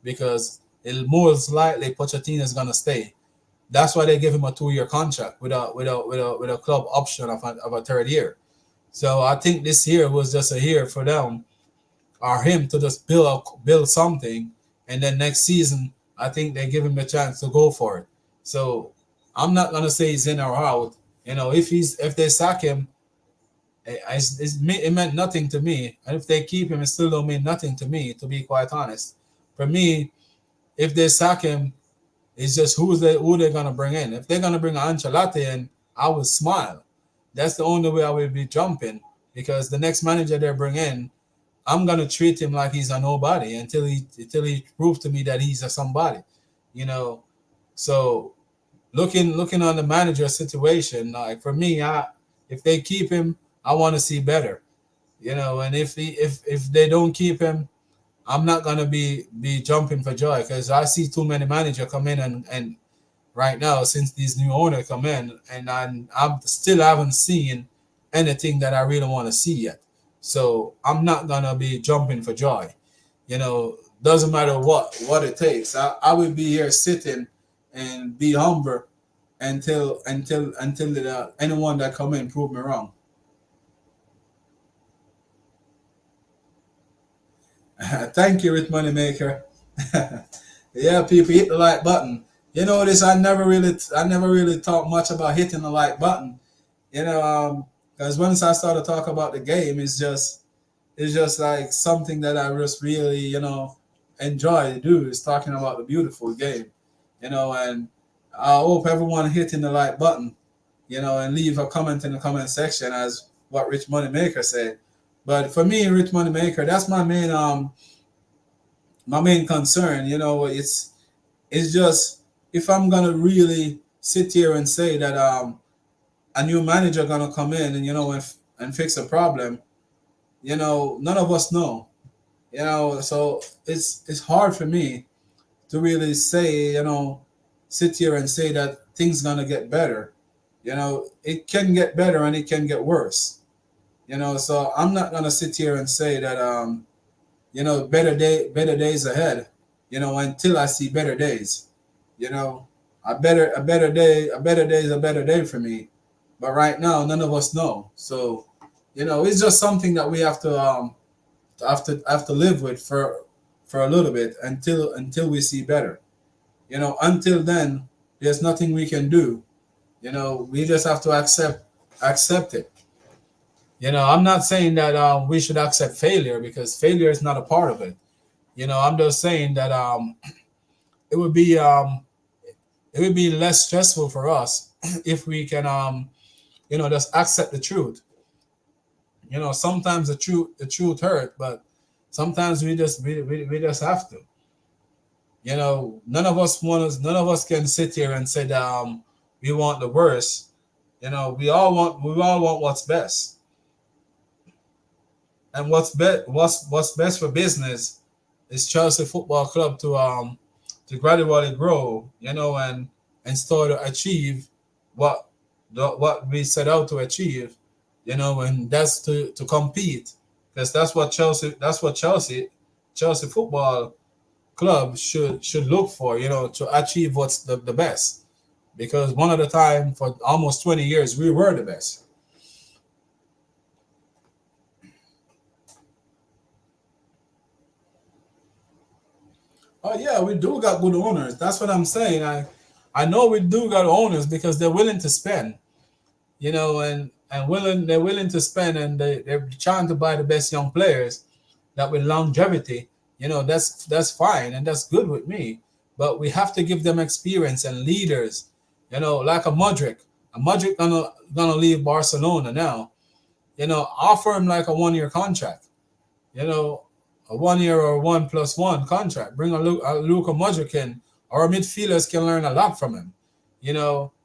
because it most likely Pochettino is gonna stay. That's why they give him a 2-year contract with a club option of a third year. So I think this year was just a year for them or him to just build something, and then next season I think they give him the chance to go for it. So I'm not gonna say he's in or out. If they sack him, it meant nothing to me, and if they keep him, it still don't mean nothing to me, to be quite honest. For me, if they sack him, it's just who they're gonna bring in. If they're gonna bring Ancelotti in, I would smile. That's the only way I would be jumping, because the next manager they bring in, I'm gonna treat him like he's a nobody until he proves to me that he's a somebody. So looking on the manager situation, like for me, if they keep him, I want to see better. And if they don't keep him, I'm not gonna be jumping for joy, because I see too many managers come in and right now, since these new owners come in, and I'm still haven't seen anything that I really want to see yet. So I'm not gonna be jumping for joy. Doesn't matter what it takes. I will be here sitting and be humble until anyone that come in prove me wrong. Thank you, Rich Moneymaker. Yeah, people hit the like button. You know this. I never really talk much about hitting the like button. You know, because once I start to talk about the game, it's just like something that I just really, enjoy to do is talking about the beautiful game. And I hope everyone hitting the like button, and leave a comment in the comment section as what Rich Moneymaker said. But for me, Rich Moneymaker, that's my main concern. It's just if I'm gonna really sit here and say that a new manager gonna come in and and fix a problem, none of us know. So it's hard for me to really say, sit here and say that things gonna get better. It can get better and it can get worse. So I'm not gonna sit here and say that better days ahead, until I see better days. You know, a better day is a better day for me. But right now, none of us know. So, it's just something that we have to live with for a little bit until we see better. Until then, there's nothing we can do. We just have to accept it. I'm not saying that we should accept failure because failure is not a part of it. I'm just saying that it would be um, it would be less stressful for us if we can just accept the truth. Sometimes the truth hurt, but sometimes we just have to. None of us can sit here and say that we want the worst. We all want what's best. And what's best for business is Chelsea Football Club to gradually grow, and start to achieve what what we set out to achieve, and that's to compete, because that's what Chelsea Football Club should look for, to achieve what's the best. Because one of the time for almost 20 years we were the best. Oh yeah, we do got good owners. That's what I'm saying. I know we do got owners because they're willing to spend, and they're willing to spend, and they're trying to buy the best young players that with longevity. That's fine and that's good with me. But we have to give them experience and leaders, like a Modric. A Modric gonna leave Barcelona now. Offer him like a 1 year contract, you know, a 1 year or 1+1 contract. Bring a Luka Modric in. Our midfielders can learn a lot from him.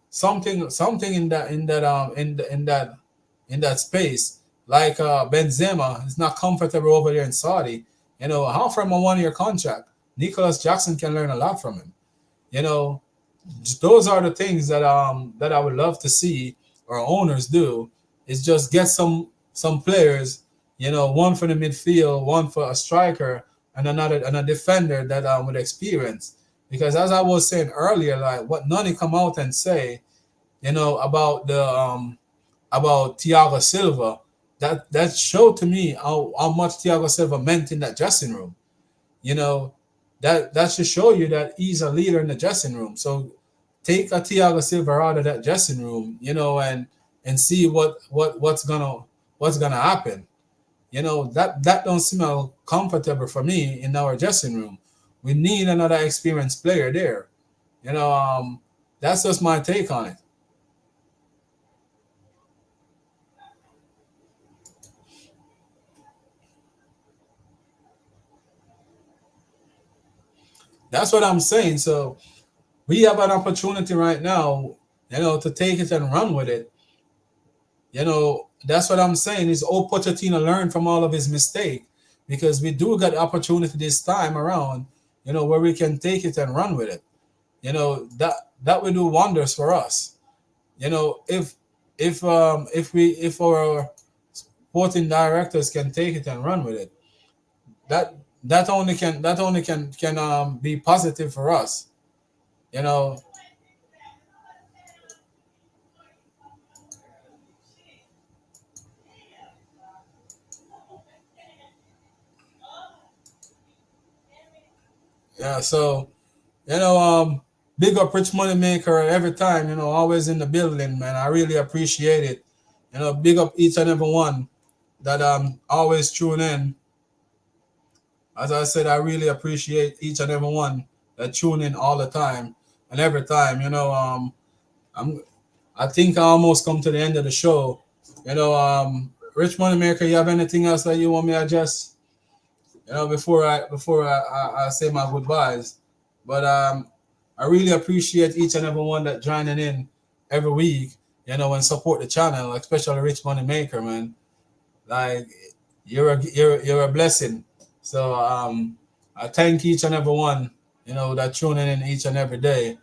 Something in that space. Like Benzema is not comfortable over there in Saudi. Offer him a 1 year contract. Nicholas Jackson can learn a lot from him. You know, those are the things that I would love to see our owners do. Is just get some players, one for the midfield, one for a striker, and a defender that with experience. Because as I was saying earlier, like what Nani come out and say, about Thiago Silva, that showed to me how much Thiago Silva meant in that dressing room. You know, that should show you that he's a leader in the dressing room. So take a Thiago Silva out of that dressing room, and see what's gonna happen. That don't smell comfortable for me in our dressing room. We need another experienced player there. You know, that's just my take on it. That's what I'm saying. So we have an opportunity right now, to take it and run with it. That's what I'm saying. Is old Pochettino learn from all of his mistake, because we do get the opportunity this time around, where we can take it and run with it. That will do wonders for us. If our sporting directors can take it and run with it, that that only can be positive for us. You know, Yeah, so big up Rich Money Maker every time, always in the building, man. I really appreciate it. Big up each and every one that always tune in. As I said, I really appreciate each and every one that tune in all the time and every time. I'm I think I almost come to the end of the show. Rich Money Maker, you have anything else that you want me to adjust? Before I say my goodbyes. But I really appreciate each and every one that joining in every week, and support the channel, especially Rich Money Maker, man. Like you're a blessing. So I thank each and every one, that tuning in each and every day,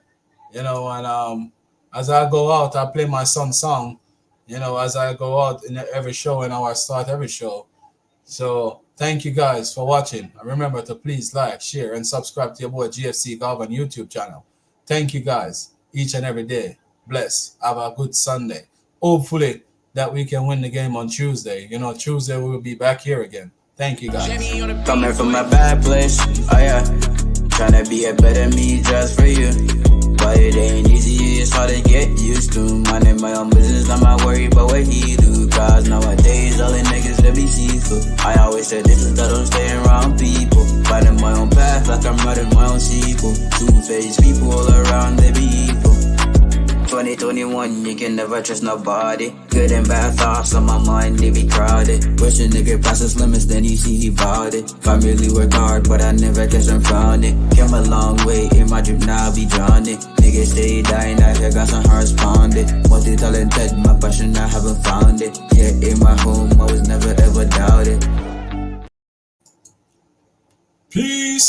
and as I go out, I play my son's song, as I go out in every show and how I start every show. So thank you guys for watching. And remember to please like, share, and subscribe to your boy GFC Golf on YouTube channel. Thank you guys each and every day. Bless. Have a good Sunday. Hopefully that we can win the game on Tuesday. Tuesday we will be back here again. Thank you guys. Coming from a bad place, oh yeah. Tryna be a better me just for you. But it ain't easy, it's hard to get used to. Minding my own business, I'm not worried about what he do. Cause nowadays, all the niggas that be see-through. I always said this is that I'm staying around people. Finding my own path like I'm writing my own sequel. Two-faced people all around, they be evil. 2021, you can never trust nobody. Good and bad thoughts on my mind, they be crowded. Wish a nigga pass his limits, then he see he bought it. Family work hard, but I never guess I'm found it. Came a long way, in my dream now I be drowning. Niggas stay dying, I hear got some heart responded. Multi-talented, my passion I haven't found it. Yeah, in my home, I was never ever doubted. Peace.